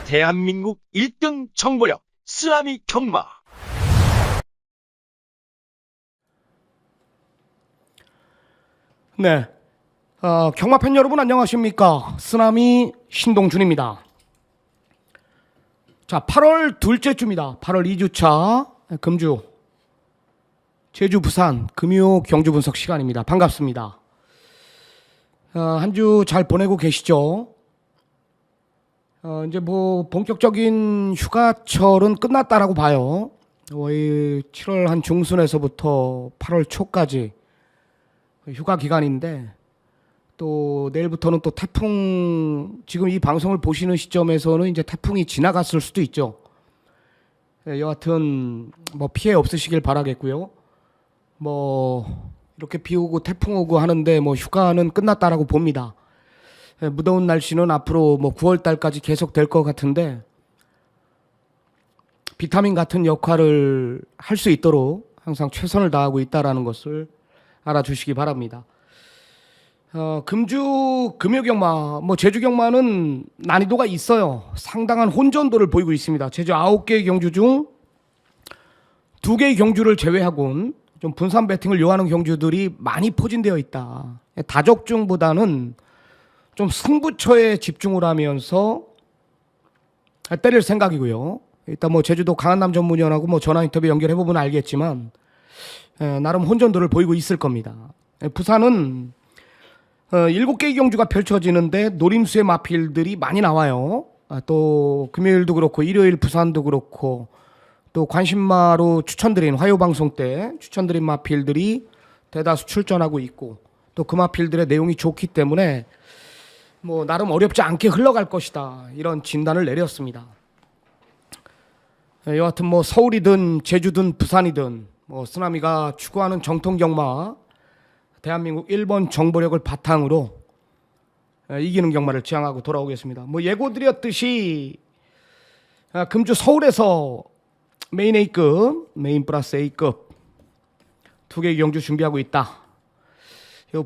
대한민국 1등 정보력 쓰나미 경마. 네, 경마팬 여러분 안녕하십니까? 쓰나미 신동준입니다. 자, 8월 둘째 주입니다. 8월 2주차 금주 제주 부산 금요 경주 분석 시간입니다. 반갑습니다. 한 주 잘 보내고 계시죠? 이제 뭐 본격적인 휴가철은 끝났다라고 봐요. 거의 7월 한 중순에서부터 8월 초까지 휴가 기간인데, 또 내일부터는 또 태풍, 지금 이 방송을 보시는 시점에서는 이제 태풍이 지나갔을 수도 있죠. 여하튼 뭐 피해 없으시길 바라겠고요. 뭐 이렇게 비 오고 태풍 오고 하는데 뭐 휴가는 끝났다라고 봅니다. 무더운 날씨는 앞으로 뭐 9월 달까지 계속 될 것 같은데, 비타민 같은 역할을 할 수 있도록 항상 최선을 다하고 있다라는 것을 알아주시기 바랍니다. 금주 금요경마, 뭐 제주경마는 난이도가 있어요. 상당한 혼전도를 보이고 있습니다. 제주 9개의 경주 중 2개의 경주를 제외하고는 좀 분산 배팅을 요하는 경주들이 많이 포진되어 있다. 다적중보다는 좀 승부처에 집중을 하면서 때릴 생각이고요. 일단 뭐 제주도 강한남 전문위원하고 뭐 전화 인터뷰 연결해보면 알겠지만, 나름 혼전도를 보이고 있을 겁니다. 부산은 7개의 경주가 펼쳐지는데 노림수의 마필들이 많이 나와요. 또 금요일도 그렇고 일요일 부산도 그렇고, 또 관심마로 추천드린 화요방송 때 추천드린 마필들이 대다수 출전하고 있고, 또 그 마필들의 내용이 좋기 때문에 뭐 나름 어렵지 않게 흘러갈 것이다, 이런 진단을 내렸습니다. 여하튼 뭐 서울이든 제주든 부산이든 뭐 쓰나미가 추구하는 정통경마, 대한민국 1번 정보력을 바탕으로 이기는 경마를 지향하고 돌아오겠습니다. 뭐 예고드렸듯이 금주 서울에서 메인 A급, 메인 플러스 A급 2개의 경주 준비하고 있다.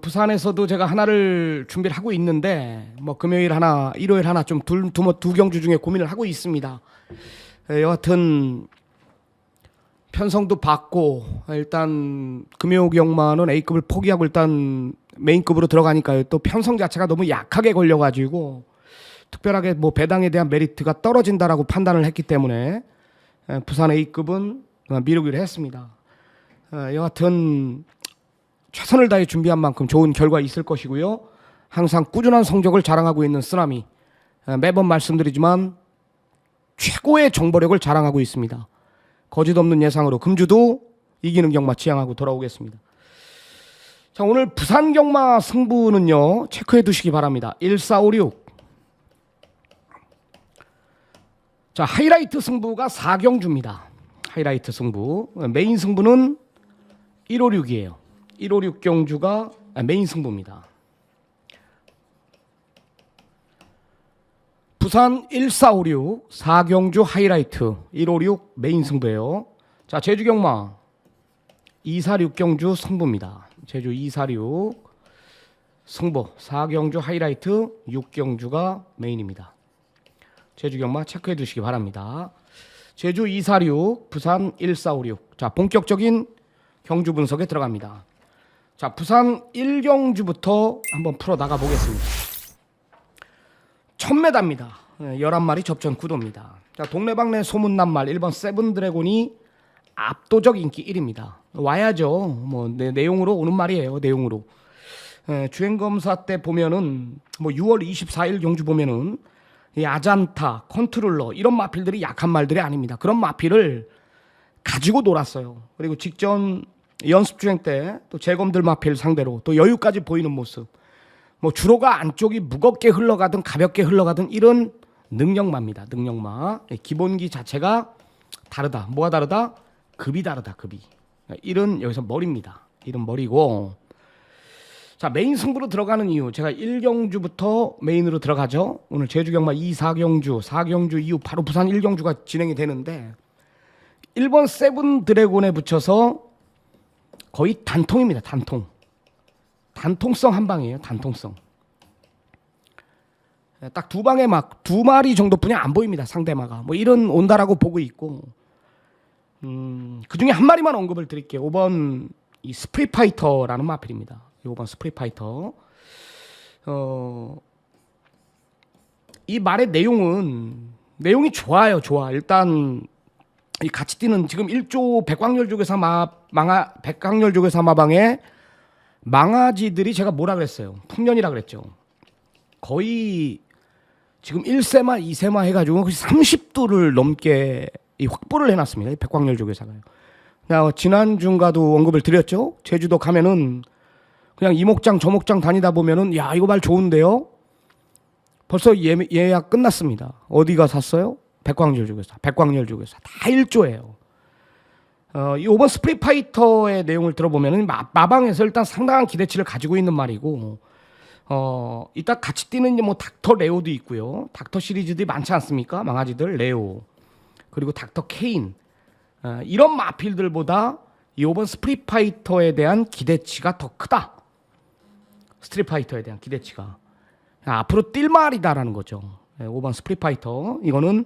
부산에서도 제가 하나를 준비를 하고 있는데, 뭐 금요일 하나, 일요일 하나 좀 두 경주 중에 고민을 하고 있습니다. 여하튼 편성도 받고, 일단 금요 경마는 A급을 포기하고 일단 메인급으로 들어가니까요. 또 편성 자체가 너무 약하게 걸려가지고 특별하게 뭐 배당에 대한 메리트가 떨어진다라고 판단을 했기 때문에 부산 A급은 미루기로 했습니다. 여하튼 최선을 다해 준비한 만큼 좋은 결과 있을 것이고요. 항상 꾸준한 성적을 자랑하고 있는 쓰나미, 매번 말씀드리지만 최고의 정보력을 자랑하고 있습니다. 거짓 없는 예상으로 금주도 이기는 경마 지향하고 돌아오겠습니다. 자, 오늘 부산 경마 승부는요, 체크해 두시기 바랍니다. 1456. 자, 하이라이트 승부가 4경주입니다. 하이라이트 승부. 메인 승부는 156이에요. 156 경주가 메인 승부입니다. 부산 1456 4경주 하이라이트 156 메인 승부예요. 자, 제주 경마 246 경주 승부입니다. 제주 246 승부 4경주 하이라이트 6경주가 메인입니다. 제주 경마 체크해 두시기 바랍니다. 제주 246 부산 1456. 자, 본격적인 경주 분석에 들어갑니다. 자, 부산 1경주부터 한번 풀어 나가 보겠습니다. 1000m입니다. 11마리 접전 구도입니다. 자, 동네방네 소문난 말 1번 세븐드래곤이 압도적 인기 1위입니다. 와야죠. 뭐 내용으로 오는 말이에요. 내용으로. 주행검사 때 보면은 뭐 6월 24일 경주 보면은 이 아잔타, 컨트롤러 이런 마필들이 약한 말들이 아닙니다. 그런 마필을 가지고 놀았어요. 그리고 직전 연습 주행 때 또 재검들 마필 상대로 또 여유까지 보이는 모습. 뭐 주로가 안쪽이 무겁게 흘러가든 가볍게 흘러가든 이런 능력마입니다. 능력마. 기본기 자체가 다르다. 뭐가 다르다? 급이 다르다. 급이. 이런 여기서 머리입니다. 이런 머리고. 자, 메인 승부로 들어가는 이유. 제가 1경주부터 메인으로 들어가죠. 오늘 제주경마 2, 4경주, 4경주 이후 바로 부산 1경주가 진행이 되는데, 1번 세븐 드래곤에 붙여서 거의 단통입니다. 단통. 단통성 한 방이에요. 단통성. 딱 두 방에 막 두 마리 정도뿐이 안 보입니다. 상대마가 뭐 이런 온다라고 보고 있고, 그 중에 한 마리만 언급을 드릴게요. 5번 이 스프릿파이터라는 마필입니다. 5번 스프릿파이터. 이 말의 내용이 좋아요. 좋아. 일단 이 같이 뛰는 지금 1조 백광열조교사 마방에 망아지들이 제가 뭐라 그랬어요? 풍년이라 그랬죠. 거의 지금 1세마, 2세마 해가지고 30도를 넘게 이 확보를 해놨습니다. 백광열조교사가요. 지난주인가도 언급을 드렸죠. 제주도 가면은 그냥 이 목장 저 목장 다니다 보면은 야 이거 말 좋은데요. 벌써 예약 끝났습니다. 어디가 샀어요? 백광열조교사 다 1조예요. 이 5번 스프릿파이터의 내용을 들어보면은 마방에서 일단 상당한 기대치를 가지고 있는 말이고, 이따 같이 뛰는 뭐 닥터 레오도 있고요. 닥터 시리즈들이 많지 않습니까? 망아지들 레오 그리고 닥터 케인, 이런 마필들보다 이 5번 스프릿파이터에 대한 기대치가 더 크다. 스트릿파이터에 대한 기대치가 앞으로 뛸 말이다라는 거죠. 5번 스프릿파이터 이거는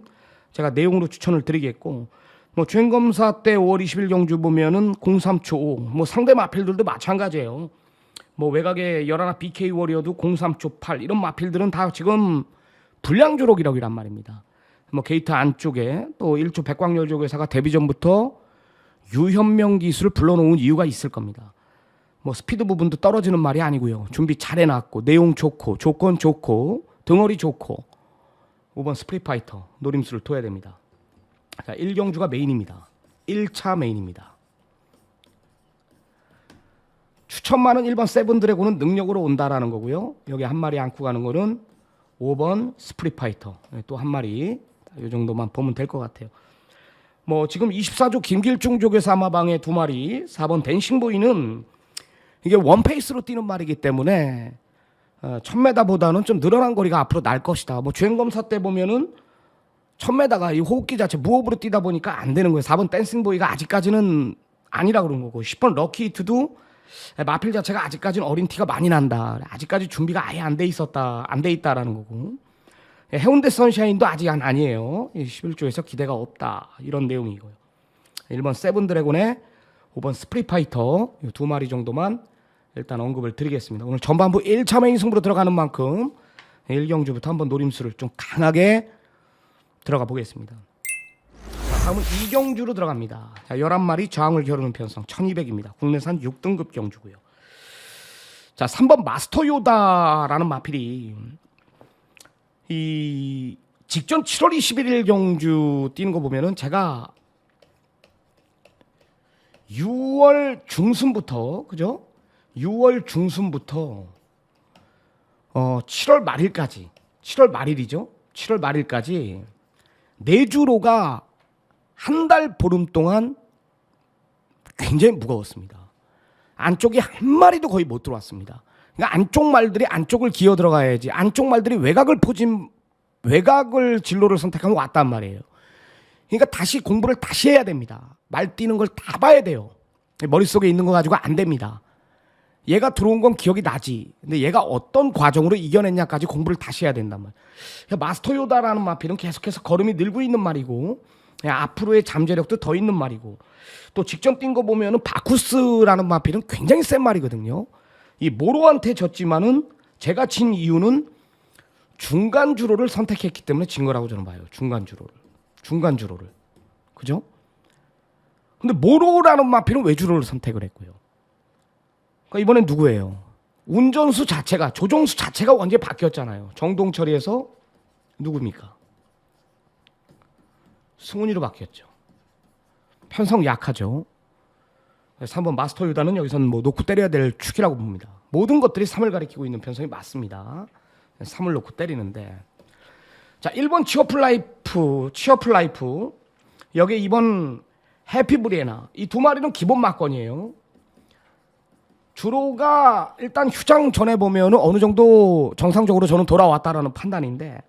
제가 내용으로 추천을 드리겠고, 뭐 주행검사 때 5월 20일 경주 보면은 03초 5, 뭐 상대 마필들도 마찬가지예요. 뭐 외곽에 열하나 BK 워리어도 03초 8 이런 마필들은 다 지금 불량주로 기록이란 말입니다. 뭐 게이트 안쪽에 또 1조 백광열조교사가 데뷔 전부터 유현명 기술을 불러놓은 이유가 있을 겁니다. 뭐 스피드 부분도 떨어지는 말이 아니고요. 준비 잘 해놨고 내용 좋고 조건 좋고 덩어리 좋고 5번 스프릿파이터 노림수를 둬야 됩니다. 자, 1경주가 메인입니다. 1차 메인입니다. 추천만은 1번 세븐드래곤은 능력으로 온다라는 거고요. 여기 한 마리 안고 가는 거는 5번 스프릿파이터 또 한 마리, 이 정도만 보면 될 것 같아요. 뭐 지금 24조 김길중 조교사 마방에 두 마리, 4번 댄싱보이는 이게 원페이스로 뛰는 말이기 때문에 1000m보다는 좀 늘어난 거리가 앞으로 날 것이다. 뭐 주행검사 때 보면은 1000m가 이 호흡기 자체 무호흡으로 뛰다 보니까 안 되는 거예요. 4번 댄싱보이가 아직까지는 아니라 그런 거고, 10번 럭키히트도 마필 자체가 아직까지는 어린 티가 많이 난다. 아직까지 준비가 아예 안 돼 있다라는 거고, 해운대 선샤인도 아직 아니에요. 11조에서 기대가 없다. 이런 내용이고요. 1번 세븐드래곤에 5번 스프릿파이터 이 두 마리 정도만 일단 언급을 드리겠습니다. 오늘 전반부 1차 메인 승부로 들어가는 만큼 1경주부터 한번 노림수를 좀 강하게 들어가 보겠습니다. 자, 다음은 2경주로 들어갑니다. 자, 11마리 저항을 겨루는 편성 1200입니다. 국내산 6등급 경주고요. 자, 3번 마스터 요다라는 마필이 이 직전 7월 21일 경주 뛰는 거 보면은 제가 6월 중순부터, 그죠? 6월 중순부터 7월 말일까지, 7월 말일이죠? 7월 말일까지 내주로가 한 달 보름 동안 굉장히 무거웠습니다. 안쪽에 한 마리도 거의 못 들어왔습니다. 그러니까 안쪽 말들이 안쪽을 기어 들어가야지, 안쪽 말들이 외곽을 진로를 선택하면 왔단 말이에요. 그러니까 다시 공부를 다시 해야 됩니다. 말 뛰는 걸 다 봐야 돼요. 머릿속에 있는 거 가지고 안 됩니다. 얘가 들어온 건 기억이 나지. 근데 얘가 어떤 과정으로 이겨냈냐까지 공부를 다시 해야 된단 말이에요. 마스터 요다라는 마필은 계속해서 걸음이 늘고 있는 말이고, 앞으로의 잠재력도 더 있는 말이고, 또 직전 뛴 거 보면은 바쿠스라는 마필은 굉장히 센 말이거든요. 이 모로한테 졌지만은 제가 진 이유는 중간 주로를 선택했기 때문에 진 거라고 저는 봐요. 중간 주로를. 그죠? 근데 모로라는 마필은 외주로를 선택을 했고요. 그러니까 이번엔 누구예요? 운전수 자체가, 조종수 자체가 완전히 바뀌었잖아요. 정동철이에서 누굽니까? 승훈이로 바뀌었죠. 편성 약하죠. 3번 마스터 유다는 여기서는 뭐 놓고 때려야 될 축이라고 봅니다. 모든 것들이 3을 가리키고 있는 편성이 맞습니다. 3을 놓고 때리는데, 자, 1번 치어풀라이프 여기 2번 해피브리에나 이 두 마리는 기본 막건이에요. 주로가 일단 휴장 전에 보면 어느 정도 정상적으로 저는 돌아왔다라는 판단인데,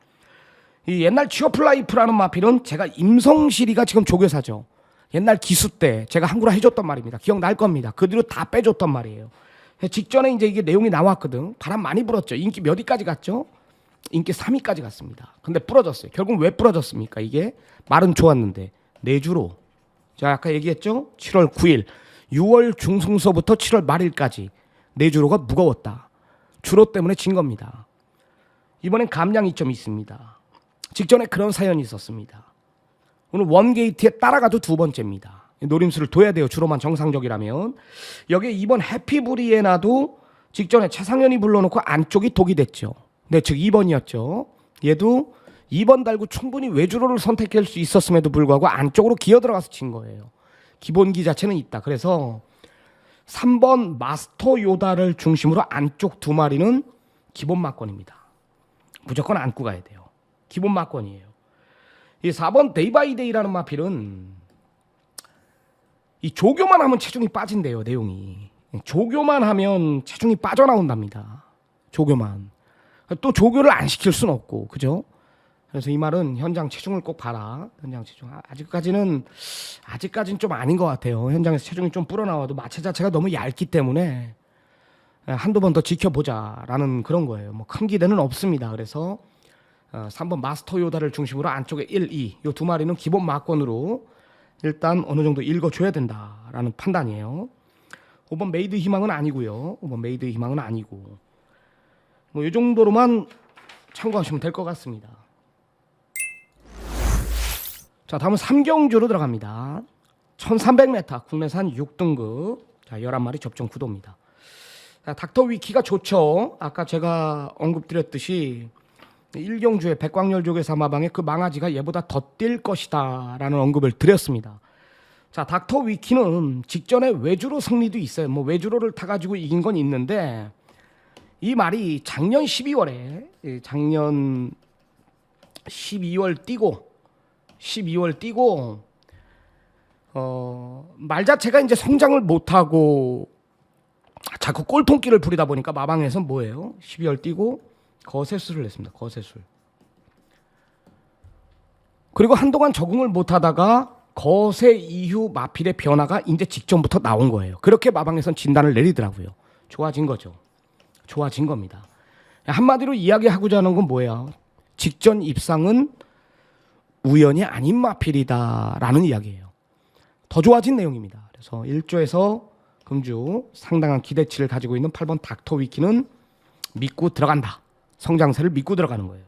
이 옛날 치어풀라이프라는 마필은 제가 임성실이가 지금 조교사죠. 옛날 기수 때 제가 한구라 해줬던 말입니다. 기억날 겁니다. 그 뒤로 다 빼줬던 말이에요. 직전에 이제 이게 내용이 나왔거든. 바람 많이 불었죠. 인기 몇 위까지 갔죠? 인기 3위까지 갔습니다. 근데 부러졌어요. 결국 왜 부러졌습니까? 이게 말은 좋았는데 내주로. 제가 아까 얘기했죠? 7월 9일, 6월 중순서부터 7월 말일까지 내주로가 무거웠다. 주로 때문에 진 겁니다. 이번엔 감량이 좀 있습니다. 직전에 그런 사연이 있었습니다. 오늘 원게이트에 따라가도 두 번째입니다. 노림수를 둬야 돼요. 주로만 정상적이라면. 여기에 이번 해피브리에나도 직전에 최상현이 불러놓고 안쪽이 독이 됐죠. 네, 즉 2번이었죠. 얘도 2번 달고 충분히 외주로를 선택할 수 있었음에도 불구하고 안쪽으로 기어 들어가서 친 거예요. 기본기 자체는 있다. 그래서 3번 마스터 요다를 중심으로 안쪽 두 마리는 기본 막권입니다. 무조건 안고 가야 돼요. 기본 막권이에요. 이 4번 데이바이데이라는 마필은 이 조교만 하면 체중이 빠진대요. 내용이. 조교만 하면 체중이 빠져나온답니다. 조교만. 또 조교를 안 시킬 수는 없고, 그죠? 그래서 이 말은 현장 체중을 꼭 봐라. 현장 체중. 아직까지는 좀 아닌 것 같아요. 현장에서 체중이 좀 불어나와도 마체 자체가 너무 얇기 때문에 한두 번 더 지켜보자라는 그런 거예요. 뭐 큰 기대는 없습니다. 그래서 3번 마스터 요다를 중심으로 안쪽에 1, 2 이 두 마리는 기본 막권으로 일단 어느 정도 읽어줘야 된다라는 판단이에요. 5번 메이드 희망은 아니고요. 5번 메이드 희망은 아니고 뭐 이 정도로만 참고하시면 될 것 같습니다. 자, 다음은 삼경주로 들어갑니다. 1300m 국내산 6등급. 자, 11마리 접종 구도입니다. 자, 닥터 위키가 좋죠. 아까 제가 언급드렸듯이 1경주의 백광열 조개사 마방에 그 망아지가 얘보다 더 뛸 것이다 라는 언급을 드렸습니다. 자, 닥터 위키는 직전에 외주로 승리도 있어요. 뭐 외주로를 타가지고 이긴 건 있는데 이 말이 작년 12월에 뛰고 말 자체가 이제 성장을 못하고 자꾸 꼴통기를 부리다 보니까 마방에서 뭐예요? 12월 뛰고 거세술을 냈습니다. 거세술. 그리고 한동안 적응을 못하다가 거세 이후 마필의 변화가 이제 직전부터 나온 거예요. 그렇게 마방에선 진단을 내리더라고요. 좋아진 거죠. 좋아진 겁니다. 한마디로 이야기하고자 하는 건 뭐예요? 직전 입상은 우연이 아닌 마필이다라는 이야기예요. 더 좋아진 내용입니다. 그래서 1조에서 금주 상당한 기대치를 가지고 있는 8번 닥터 위키는 믿고 들어간다. 성장세를 믿고 들어가는 거예요.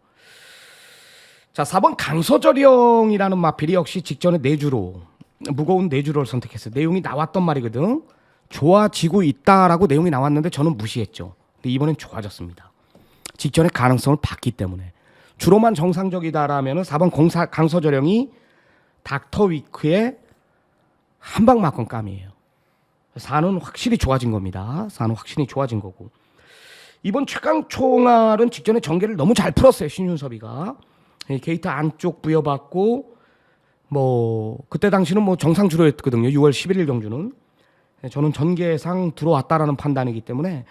자, 4번 강서저령이라는 마필이 역시 직전에 내주로 무거운 내주로를 선택했어요. 내용이 나왔던 말이거든. 좋아지고 있다라고 내용이 나왔는데 저는 무시했죠. 근데 이번엔 좋아졌습니다. 직전에 가능성을 봤기 때문에. 주로만 정상적이다라면 4번 강서저령이 닥터 위크의 한방 막권 감이에요. 4는 확실히 좋아진 겁니다. 4는 확실히 좋아진 거고. 이번 최강총알은 직전에 전개를 너무 잘 풀었어요. 신윤섭이가. 게이트 안쪽 부여받고 뭐 그때 당시는 뭐 정상 주로였거든요. 6월 11일 경주는. 저는 전개상 들어왔다라는 판단이기 때문에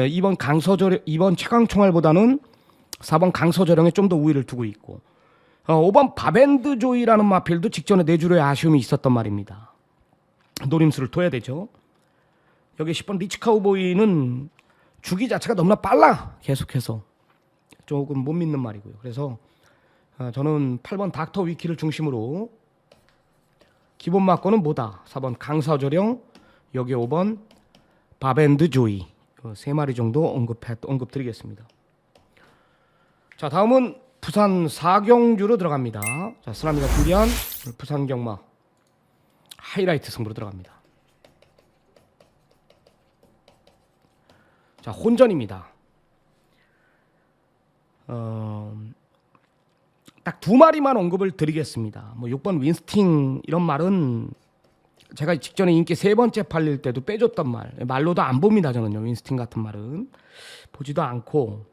이번 최강총알보다는 4번 강서저령에 좀 더 우위를 두고 있고 5번 바밴드 조이라는 마필도 직전에 내주로의 아쉬움이 있었던 말입니다. 노림수를 둬야 되죠. 여기 10번 리치카우보이는 주기 자체가 너무나 빨라. 계속해서 조금 못 믿는 말이고요. 그래서 저는 8번 닥터 위키를 중심으로 기본 막고는 뭐다? 4번 강서저령, 여기 5번 바밴드 조이 세 마리 정도 언급드리겠습니다. 자, 다음은 부산 4경주로 들어갑니다. 자, 쓰라미가 준비한 부산 경마 하이라이트 승부로 들어갑니다. 자, 혼전입니다. 딱 두 마리만 언급을 드리겠습니다. 뭐 6번 윈스팅 이런 말은 제가 직전에 인기 세 번째 팔릴 때도 빼줬던 말로도 안 봅니다. 저는요. 윈스팅 같은 말은 보지도 않고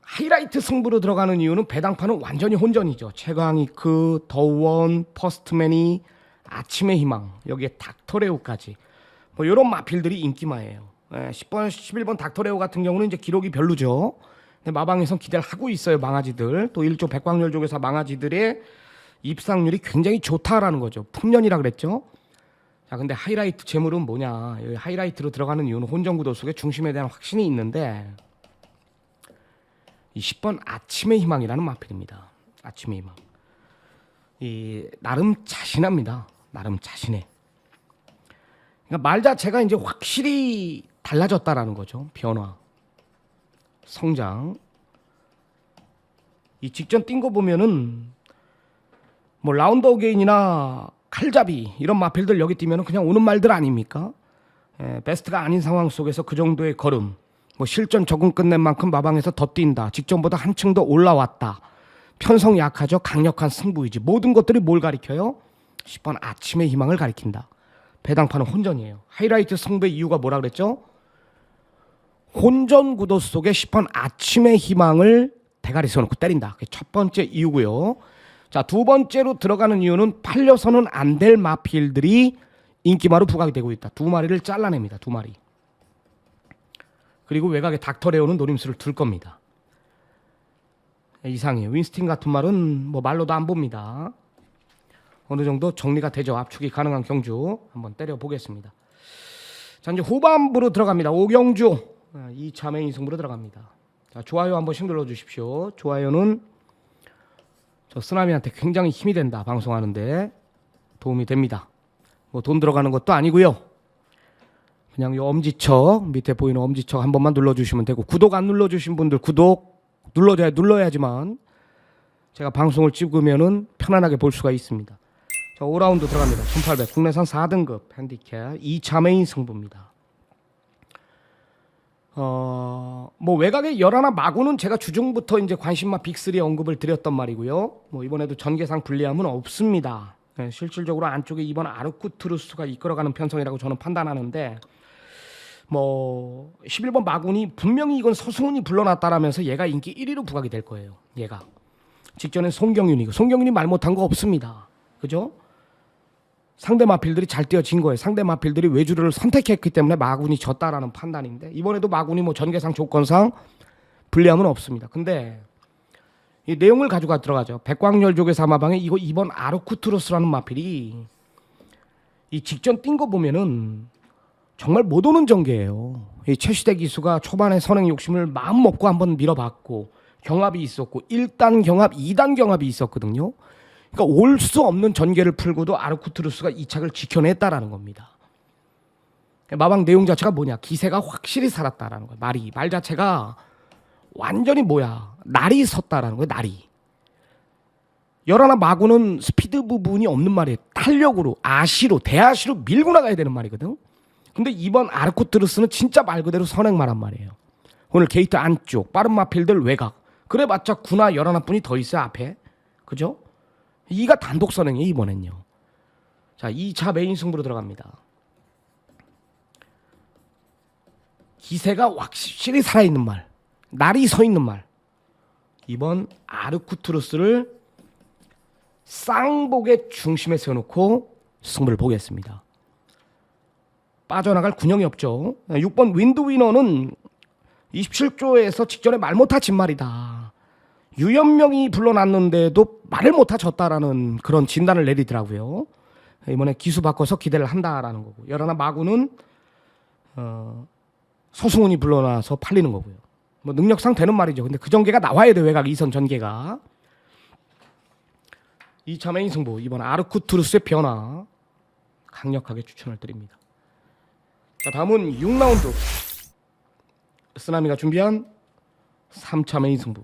하이라이트 승부로 들어가는 이유는 배당판은 완전히 혼전이죠. 최강이크, 더원, 퍼스트맨이, 아침의 희망, 여기에 닥터레오까지 뭐 이런 마필들이 인기마예요. 10번, 11번 닥터레오 같은 경우는 이제 기록이 별로죠. 근데 마방에선 기대를 하고 있어요. 망아지들. 또 1조 백광열 쪽에서 망아지들의 입상률이 굉장히 좋다라는 거죠. 풍년이라 그랬죠. 자, 근데 하이라이트 재물은 뭐냐? 여기 하이라이트로 들어가는 이유는 혼전구도 속에 중심에 대한 확신이 있는데 이 10번 아침의 희망이라는 마필입니다. 아침의 희망. 이 나름 자신합니다. 나름 자신해. 그러니까 말 자체가 이제 확실히 달라졌다라는 거죠. 변화, 성장. 이 직전 뛴 거 보면은 뭐 라운드 어게인이나 칼잡이 이런 마필들 여기 뛰면은 그냥 오는 말들 아닙니까? 베스트가 아닌 상황 속에서 그 정도의 걸음, 뭐 실전 적응 끝낸 만큼 마방에서 더 뛴다. 직전보다 한층 더 올라왔다. 편성 약하죠. 강력한 승부이지. 모든 것들이 뭘 가리켜요? 10번 아침의 희망을 가리킨다. 배당파는 혼전이에요. 하이라이트 승부의 이유가 뭐라 그랬죠? 혼전 구도 속에 10번 아침의 희망을 대가리 세워놓고 때린다. 그게 첫 번째 이유고요. 자, 두 번째로 들어가는 이유는 팔려서는 안 될 마필들이 인기마로 부각이 되고 있다. 두 마리를 잘라냅니다. 두 마리. 그리고 외곽에 닥터레오는 노림수를 둘 겁니다. 이상해요. 윈스틴 같은 말은 뭐 말로도 안 봅니다. 어느 정도 정리가 되죠. 압축이 가능한 경주 한번 때려보겠습니다. 자, 이제 후반부로 들어갑니다. 오경주 2차 메인 승부로 들어갑니다. 자, 좋아요 한 번씩 눌러주십시오. 좋아요는 저 쓰나미한테 굉장히 힘이 된다. 방송하는데 도움이 됩니다. 뭐 돈 들어가는 것도 아니고요. 그냥 요 엄지척 밑에 보이는 엄지척 한 번만 눌러주시면 되고, 구독 안 눌러주신 분들 구독 눌러야지만 제가 방송을 찍으면은 편안하게 볼 수가 있습니다. 자, 5라운드 들어갑니다. 1800 국내산 4등급 핸디캡 2차 메인 승부입니다. 뭐 외곽의 열하나 마구는 제가 주중부터 이제 관심마 빅3 언급을 드렸던 말이고요. 뭐 이번에도 전개상 불리함은 없습니다. 네, 실질적으로 안쪽에 이번 아르쿠트루스가 이끌어가는 편성이라고 저는 판단하는데, 뭐 11번 마군이 분명히 이건 서승훈이 불러놨다라면서 얘가 인기 1위로 부각이 될 거예요. 얘가 직전엔 송경윤이고, 송경윤이 말 못한 거 없습니다. 그죠? 상대 마필들이 잘 뛰어진 거예요. 상대 마필들이 외주를 선택했기 때문에 마군이 졌다라는 판단인데, 이번에도 마군이 뭐 전개상 조건상 불리함은 없습니다. 근데 이 내용을 가지고 들어가죠. 백광열족의 사마방에 이거 이번 아르쿠트루스라는 마필이 이 직전 뛴 거 보면은 정말 못 오는 전개예요. 이 최시대 기수가 초반에 선행 욕심을 마음 먹고 한번 밀어봤고, 경합이 있었고 1단 경합, 2단 경합이 있었거든요. 그러니까 올 수 없는 전개를 풀고도 아르쿠트루스가 이 착을 지켜냈다라는 겁니다. 마방 내용 자체가 뭐냐? 기세가 확실히 살았다라는 거예요. 말 자체가 완전히 날이 섰다라는 거예요. 날이. 열하나 마구는 스피드 부분이 없는 말이에요. 탄력으로, 대아시로 밀고 나가야 되는 말이거든. 근데 이번 아르쿠트루스는 진짜 말 그대로 선행만 한 말이에요. 오늘 게이트 안쪽, 빠른 마필들 외곽. 그래봤자 9나 11분이 더 있어요, 앞에. 그죠? 이가 단독 선행이에요, 이번엔요. 자, 2차 메인 승부로 들어갑니다. 기세가 확실히 살아있는 말, 날이 서 있는 말. 이번 아르쿠트루스를 쌍복의 중심에 세워놓고 승부를 보겠습니다. 빠져나갈 군형이 없죠. 6번 윈드위너는 27조에서 직전에 말 못하 진 말이다. 유연명이 불러놨는데도 말을 못하 졌다라는 그런 진단을 내리더라고요. 이번에 기수 바꿔서 기대를 한다라는 거고, 열하나 마구는 서승훈이 불러놔서 팔리는 거고요. 뭐 능력상 되는 말이죠. 근데 그 전개가 나와야 돼. 외곽 2선 전개가. 2차 메인 승부, 이번 아르쿠트루스의 변화 강력하게 추천을 드립니다. 자, 다음은 6라운드 쓰나미가 준비한 3차 메인 승부.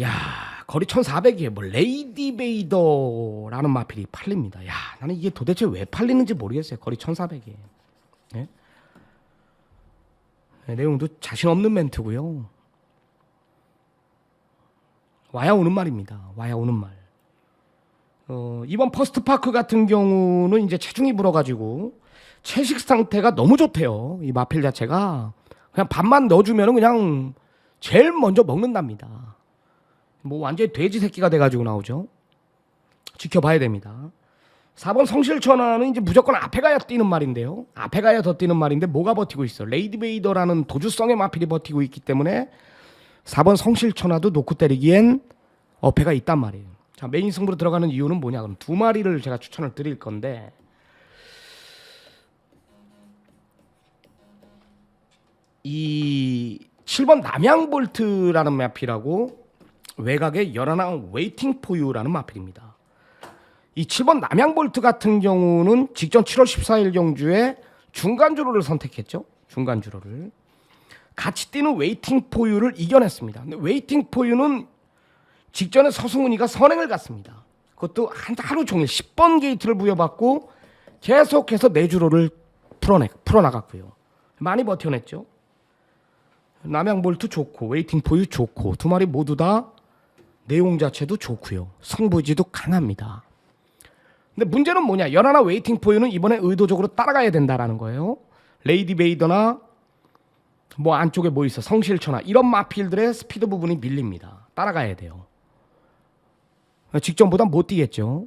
야, 거리 1400이에 뭐 레이디 베이더라는 마필이 팔립니다. 야, 나는 이게 도대체 왜 팔리는지 모르겠어요. 거리 1400이에. 네? 내용도 자신 없는 멘트고요. 와야 오는 말입니다. 와야 오는 말. 이번 퍼스트파크 같은 경우는 이제 체중이 불어가지고 채식 상태가 너무 좋대요. 이 마필 자체가 그냥 밥만 넣어주면 그냥 제일 먼저 먹는답니다. 뭐 완전히 돼지 새끼가 돼가지고 나오죠. 지켜봐야 됩니다. 4번 성실천하는 이제 무조건 앞에 가야 뛰는 말인데요. 앞에 가야 더 뛰는 말인데 뭐가 버티고 있어? 레이디 베이더라는 도주성의 마필이 버티고 있기 때문에 4번 성실천하도 놓고 때리기엔 어폐가 있단 말이에요. 자, 메인 승부로 들어가는 이유는 뭐냐? 그럼 두 마리를 제가 추천을 드릴 건데, 이 7번 남양볼트라는 마필하고 외곽의 열하나 웨이팅 포유라는 마필입니다. 이 7번 남양볼트 같은 경우는 직전 7월 14일 경주에 중간주로를 선택했죠. 중간주로를. 같이 뛰는 웨이팅 포유를 이겨냈습니다. 근데 웨이팅 포유는 직전에 서승훈이가 선행을 갔습니다. 그것도 하루 종일 10번 게이트를 부여받고 계속해서 내주로를 풀어나갔고요. 많이 버텨냈죠. 남양볼트 좋고 웨이팅 포유 좋고 두 마리 모두 다 내용 자체도 좋고요. 승부지도 강합니다. 근데 문제는 뭐냐? 열하나 웨이팅 포유는 이번에 의도적으로 따라가야 된다라는 거예요. 레이디 베이더나 뭐 안쪽에 뭐 있어 성실초나 이런 마필들의 스피드 부분이 밀립니다. 따라가야 돼요. 직전보다 못 뛰겠죠.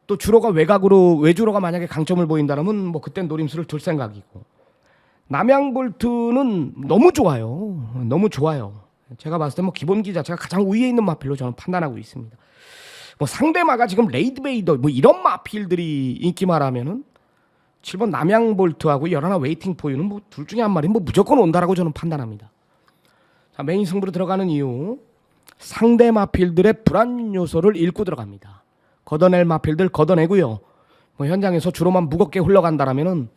또 주로가 외주로가 만약에 강점을 보인다면 뭐 그땐 노림수를 둘 생각이고. 남양볼트는 너무 좋아요. 너무 좋아요. 제가 봤을 때 뭐 기본기 자체가 가장 위에 있는 마필로 저는 판단하고 있습니다. 뭐 상대마가 지금 레이드 베이더 뭐 이런 마필들이 인기마라면은 7번 남양볼트하고 열하나 웨이팅 포유는 뭐 둘 중에 한 마리 뭐 무조건 온다라고 저는 판단합니다. 자, 메인 승부로 들어가는 이유 상대 마필들의 불안 요소를 읽고 들어갑니다. 걷어낼 마필들 걷어내고요. 뭐 현장에서 주로만 무겁게 흘러간다라면은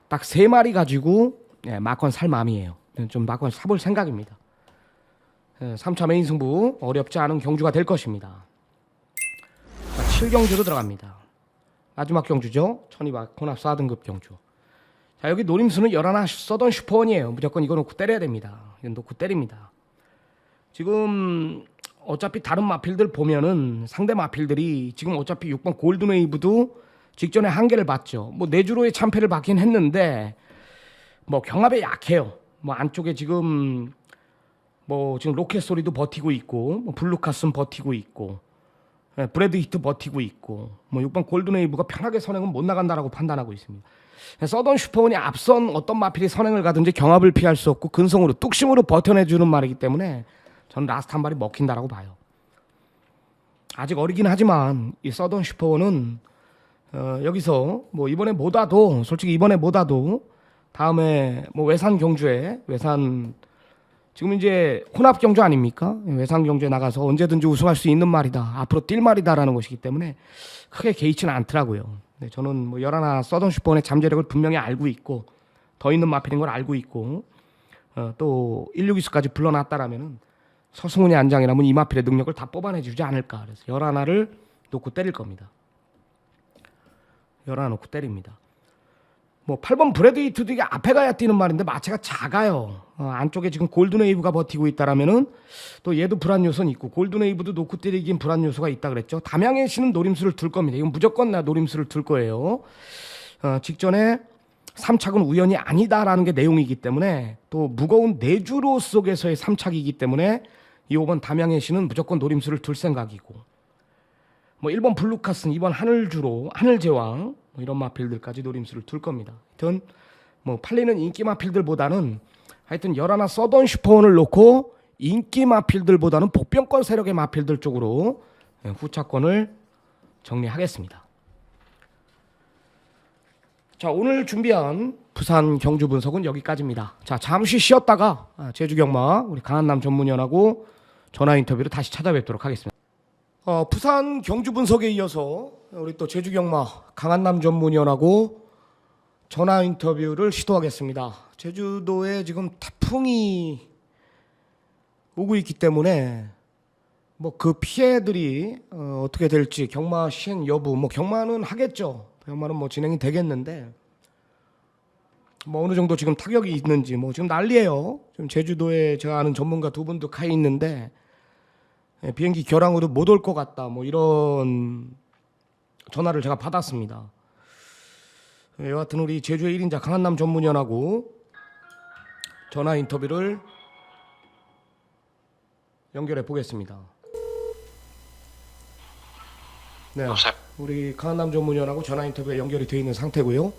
딱 3마리 가지고 마건 살 마음이에요. 좀 마건 사볼 생각입니다. 3차 메인 승부 어렵지 않은 경주가 될 것입니다. 자, 7경주로 들어갑니다. 마지막 경주죠. 1200 혼합 4등급 경주. 자, 여기 노림수는 열하나 서던 슈퍼원이에요. 무조건 이거 놓고 때려야 됩니다. 이건 놓고 때립니다. 지금 어차피 다른 마필들 보면은 상대 마필들이 지금 어차피 6번 골든웨이브도 직전에 한계를 봤죠. 뭐 내주로의 참패를 받긴 했는데 뭐 경합에 약해요. 뭐 안쪽에 지금 뭐 지금 로켓 소리도 버티고 있고 뭐 블루카슨 버티고 있고 브래드 히트 버티고 있고 뭐 6번 골든웨이브가 편하게 선행은 못 나간다라고 판단하고 있습니다. 서던 슈퍼원이 앞선 어떤 마필이 선행을 가든지 경합을 피할 수 없고 근성으로 뚝심으로 버텨내주는 말이기 때문에 저는 라스트 한 발이 먹힌다라고 봐요. 아직 어리긴 하지만 이 서던 슈퍼원은 여기서 뭐 이번에 못 와도 솔직히 이번에 못 와도 다음에 뭐 외산 경주에 외산 지금 이제 혼합 경주 아닙니까? 외산 경주에 나가서 언제든지 우승할 수 있는 말이다. 앞으로 뛸 말이다라는 것이기 때문에 크게 개의치는 않더라고요. 네, 저는 뭐 열하나 서던 슈퍼원의 잠재력을 분명히 알고 있고 더 있는 마필인 걸 알고 있고 또 162수까지 불러놨다라면은 서승훈의 안장이라면 이 마필의 능력을 다 뽑아내주지 않을까. 그래서 열하나를 놓고 때릴 겁니다. 열하나 놓고 때립니다. 뭐 8번 브래드 히트도 이게 앞에 가야 뛰는 말인데 마체가 작아요. 안쪽에 지금 골든웨이브가 버티고 있다라면은 또 얘도 불안 요소는 있고 골든웨이브도 놓고 때리긴 불안 요소가 있다 그랬죠. 담양의 씨는 노림수를 둘 겁니다. 이건 무조건 나 노림수를 둘 거예요. 직전에 3착은 우연이 아니다라는 게 내용이기 때문에 또 무거운 내주로 속에서의 3착이기 때문에 이 5번 담양의 씨는 무조건 노림수를 둘 생각이고 뭐 1번 블루카슨, 2번 하늘주로, 하늘제왕 뭐 이런 마필들까지 노림수를 둘 겁니다. 하여튼 뭐 팔리는 인기 마필들보다는 하여튼 열하나 서던 슈퍼원을 놓고 인기 마필들보다는 복병권 세력의 마필들 쪽으로 후차권을 정리하겠습니다. 자, 오늘 준비한 부산 경주 분석은 여기까지입니다. 자, 잠시 쉬었다가 제주경마 우리 강한남 전문위원하고 전화 인터뷰로 다시 찾아뵙도록 하겠습니다. 부산 경주 분석에 이어서 우리 또 제주경마 강한남 전문위원하고 전화 인터뷰를 시도하겠습니다. 제주도에 지금 태풍이 오고 있기 때문에 뭐 그 피해들이 어떻게 될지 경마 시행 여부 뭐 경마는 하겠죠. 경마는 뭐 진행이 되겠는데 뭐 어느 정도 지금 타격이 있는지 뭐 지금 난리예요. 지금 제주도에 제가 아는 전문가 두 분도 가 있는데 비행기 결항으로 못 올 것 같다 뭐 이런 전화를 제가 받았습니다. 여하튼 우리 제주의 1인자 강한남 전문위원하고 전화 인터뷰를 연결해 보겠습니다. 네, 여보세요? 우리 강한남 전문위원하고 전화 인터뷰에 연결이 되어 있는 상태고요.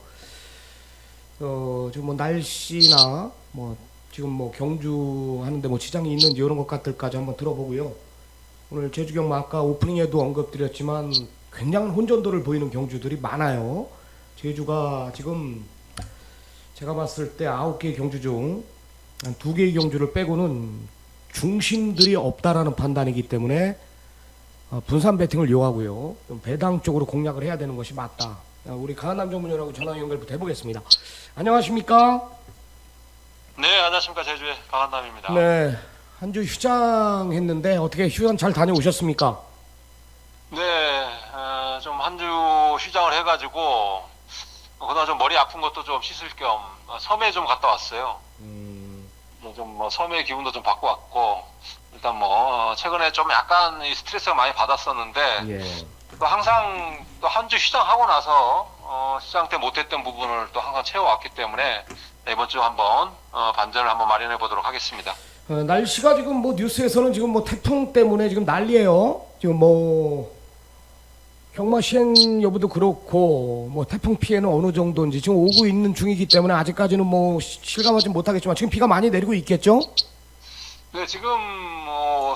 지금 뭐 날씨나 뭐 지금 뭐 경주 하는데 뭐 지장이 있는지 이런 것들까지 한번 들어보고요. 오늘 제주경마 아까 오프닝에도 언급드렸지만 굉장한 혼전도를 보이는 경주들이 많아요. 제주가 지금 제가 봤을 때 9개 경주 중 두 개의 경주를 빼고는 중심들이 없다라는 판단이기 때문에 분산 배팅을 요하고요. 좀 배당 쪽으로 공략을 해야 되는 것이 맞다. 우리 강한남 전문위원하고 전화 연결부터 해보겠습니다. 안녕하십니까? 네, 안녕하십니까. 제주의 강한남입니다. 네, 한 주 휴장했는데 어떻게 휴장 잘 다녀오셨습니까? 네, 좀 한 주 휴장을 해가지고 그동안 좀 머리 아픈 것도 좀 씻을 겸 섬에 좀 갔다 왔어요. 좀 뭐 섬의 기분도 좀 받고 왔고 일단 뭐 최근에 좀 약간 이 스트레스가 많이 받았었는데 예. 또 항상 또 한 주 휴장하고 나서 휴장 때 못했던 부분을 또 항상 채워왔기 때문에 이번 주 한번 반전을 한번 마련해 보도록 하겠습니다. 날씨가 지금 뭐 뉴스에서는 지금 뭐 태풍 때문에 지금 난리예요. 지금 뭐 경마 시행 여부도 그렇고 뭐 태풍 피해는 어느 정도인지 지금 오고 있는 중이기 때문에 아직까지는 뭐 실감하지 못하겠지만 지금 비가 많이 내리고 있겠죠? 네, 지금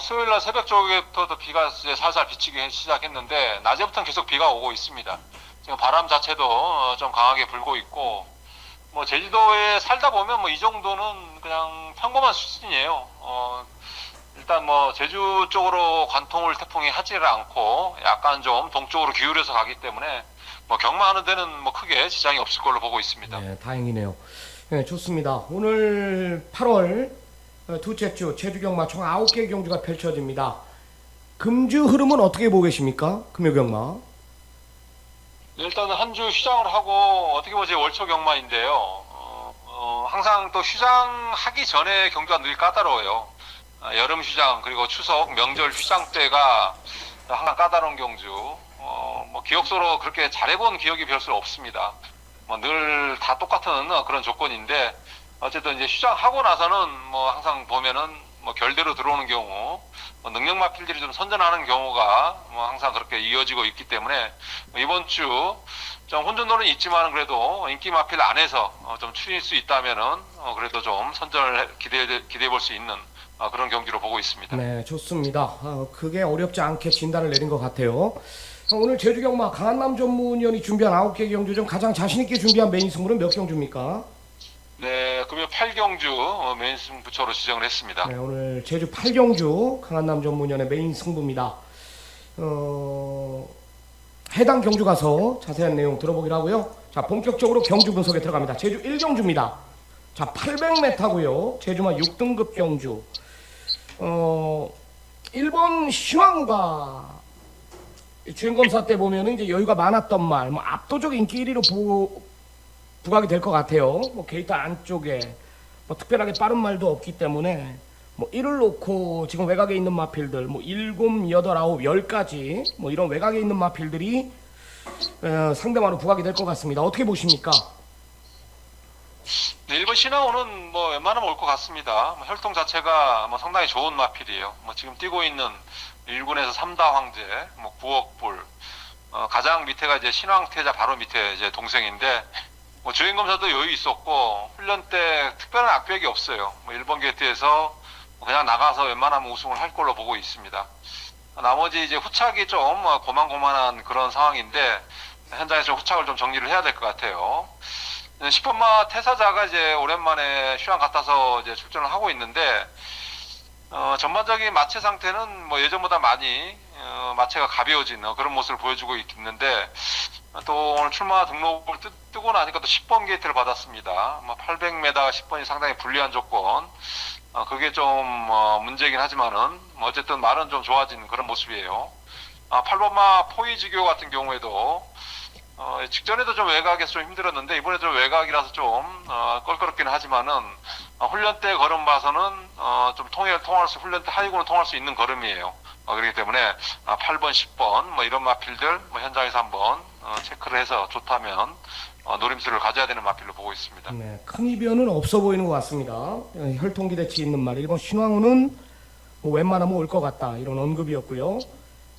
수요일 날 새벽 쪽에부터 비가 이제 살살 비치기 시작했는데 낮에부터는 계속 비가 오고 있습니다. 지금 바람 자체도 좀 강하게 불고 있고 뭐 제주도에 살다 보면 뭐 이 정도는 그냥 평범한 수준이에요. 일단 뭐 제주 쪽으로 관통을 태풍이 하지를 않고 약간 좀 동쪽으로 기울여서 가기 때문에 뭐 경마하는 데는 뭐 크게 지장이 없을 걸로 보고 있습니다. 네, 다행이네요. 네, 좋습니다. 오늘 8월 둘째 주 제주 경마 총 9개 경주가 펼쳐집니다. 금주 흐름은 어떻게 보고 계십니까? 금요 경마. 일단은 한 주 휴장을 하고 어떻게 보면 제 월초 경마인데요. 항상 또 휴장하기 전에 경주가 늘 까다로워요. 여름 휴장 그리고 추석 명절 휴장 때가 항상 까다로운 경주. 뭐 기억서로 그렇게 잘해본 기억이 별수 없습니다. 뭐 늘 다 똑같은 그런 조건인데 어쨌든 이제 휴장하고 나서는 뭐 항상 보면은 뭐 결대로 들어오는 경우 뭐 능력 마필들이 좀 선전하는 경우가 뭐 항상 그렇게 이어지고 있기 때문에 이번 주 좀 혼전론은 있지만 그래도 인기 마필 안에서 좀 추릴 수 있다면은 그래도 좀 선전을 기대해 볼 수 있는 그런 경기로 보고 있습니다. 네, 좋습니다. 그게 어렵지 않게 진단을 내린 것 같아요. 오늘 제주 경마 강한남 전문위원이 준비한 9개 경주 중 가장 자신 있게 준비한 메인 승부는 몇 경주입니까? 네, 금요 8경주 메인 승부처로 지정을 했습니다. 네, 오늘 제주 8경주 강한남 전문위원의 메인 승부입니다. 해당 경주 가서 자세한 내용 들어보기로 하고요. 자, 본격적으로 경주 분석에 들어갑니다. 제주 1경주입니다. 자, 800m고요. 제주마 6등급 경주. 1번 신황우가 주행검사 때 보면은 이제 여유가 많았던 말, 뭐 압도적 인기 1위로 부각이 될 것 같아요. 뭐 게이트 안쪽에 뭐 특별하게 빠른 말도 없기 때문에 뭐 1을 놓고 지금 외곽에 있는 마필들 뭐 7, 8, 9, 10까지 뭐 이런 외곽에 있는 마필들이 상대방으로 부각이 될 것 같습니다. 어떻게 보십니까? 네, 1번 신화호는 뭐 웬만하면 올 것 같습니다. 뭐 혈통 자체가 뭐 상당히 좋은 마필이에요. 뭐 지금 뛰고 있는 1군에서 3다 황제, 뭐 9억 불, 가장 밑에가 이제 신황태자 바로 밑에 이제 동생인데, 뭐 주행검사도 여유 있었고, 훈련 때 특별한 악백이 없어요. 뭐 1번 게이트에서 그냥 나가서 웬만하면 우승을 할 걸로 보고 있습니다. 나머지 이제 후착이 좀 고만고만한 그런 상황인데, 현장에서 좀 후착을 좀 정리를 해야 될 것 같아요. 10번마 태사자가 이제 오랜만에 휴양 갔다서 이제 출전을 하고 있는데, 전반적인 마체 상태는 뭐 예전보다 많이 마체가 가벼워진 그런 모습을 보여주고 있는데, 또 오늘 출마 등록을 뜨고 나니까 또 10번 게이트를 받았습니다. 800m 10번이 상당히 불리한 조건. 그게 좀 문제이긴 하지만은 어쨌든 말은 좀 좋아진 그런 모습이에요. 8번마 포이지교 같은 경우에도 직전에도 좀 외곽에서 좀 힘들었는데 이번에 좀 외곽이라서 좀 껄끄럽기는 하지만은 훈련 때 걸음 봐서는 좀 훈련 때 하이군을 통할 수 있는 걸음이에요. 그렇기 때문에 8번, 10번 뭐 이런 마필들 뭐 현장에서 한번 체크를 해서 좋다면 노림수를 가져야 되는 마필로 보고 있습니다. 네, 큰 이변은 없어 보이는 것 같습니다. 혈통 기대치 있는 말. 1번 신황우는 뭐 웬만하면 올 것 같다 이런 언급이었고요.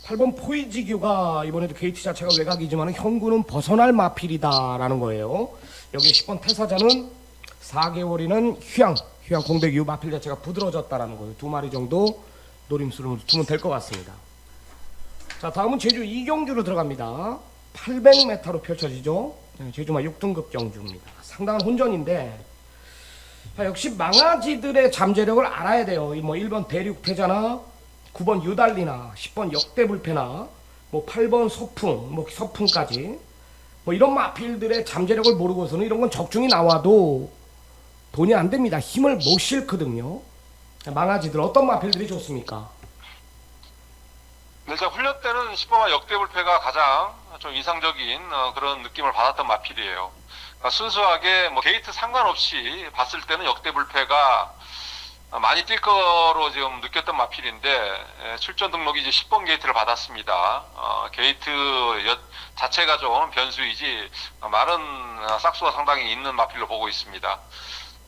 8번 포이지규가 이번에도 게이트 자체가 외곽이지만 현구는 벗어날 마필이다라는 거예요. 여기 10번 태사자는 4개월이는 휴양 공백 이후 마필 자체가 부드러워졌다라는 거예요. 2마리 정도 노림수를 두면 될 것 같습니다. 자, 다음은 제주 2경주로 들어갑니다. 800m로 펼쳐지죠. 제주마 6등급 경주입니다. 상당한 혼전인데 역시 망아지들의 잠재력을 알아야 돼요. 뭐 1번 대륙태자나 9번 유달리나 10번 역대불패나 뭐 8번 서풍, 뭐 서풍까지 뭐 이런 마필들의 잠재력을 모르고서는 이런 건 적중이 나와도 돈이 안 됩니다. 힘을 못 실거든요. 망아지들 어떤 마필들이 좋습니까? 일단 훈련 때는 10번마 역대불패가 가장 좀 이상적인 그런 느낌을 받았던 마필이에요. 그러니까 순수하게 뭐 게이트 상관없이 봤을 때는 역대불패가 많이 뛸 거로 지금 느꼈던 마필인데 출전 등록이 이제 10번 게이트를 받았습니다. 게이트 자체가 좀 변수이지 많은 싹수가 상당히 있는 마필로 보고 있습니다.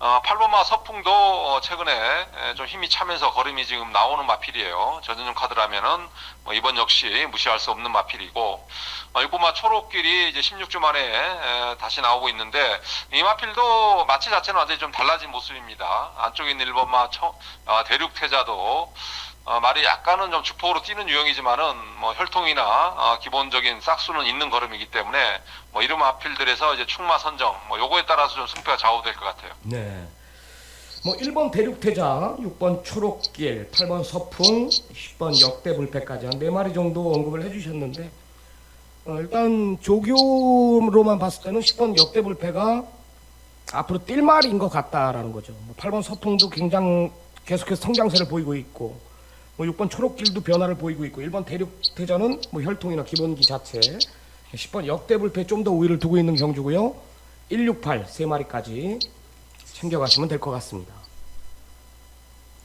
8번마 서풍도 최근에 좀 힘이 차면서 걸음이 지금 나오는 마필이에요. 전전용 카드라면은 뭐 이번 역시 무시할 수 없는 마필이고 6번마 초록길이 이제 16주 만에 다시 나오고 있는데 이 마필도 마치 자체는 완전히 좀 달라진 모습입니다. 안쪽에 있는 1번마 대륙태자도 말이 약간은 좀 주폭으로 뛰는 유형이지만은 뭐 혈통이나 기본적인 싹수는 있는 걸음이기 때문에 뭐 이런 마필들에서 이제 충마 선정 뭐 요거에 따라서 좀 승패가 좌우될 것 같아요. 네. 뭐 1번 대륙태자, 6번 초록길, 8번 서풍, 10번 역대불패까지 한 4마리 정도 언급을 해주셨는데 일단 조교로만 봤을 때는 10번 역대불패가 앞으로 뛸 말인 것 같다라는 거죠. 8번 서풍도 굉장히 계속해서 성장세를 보이고 있고 뭐 6번 초록길도 변화를 보이고 있고 1번 대륙태자는 뭐 혈통이나 기본기 자체 10번 역대불패 좀 더 우위를 두고 있는 경주고요. 168 3마리까지 챙겨가시면 될 것 같습니다.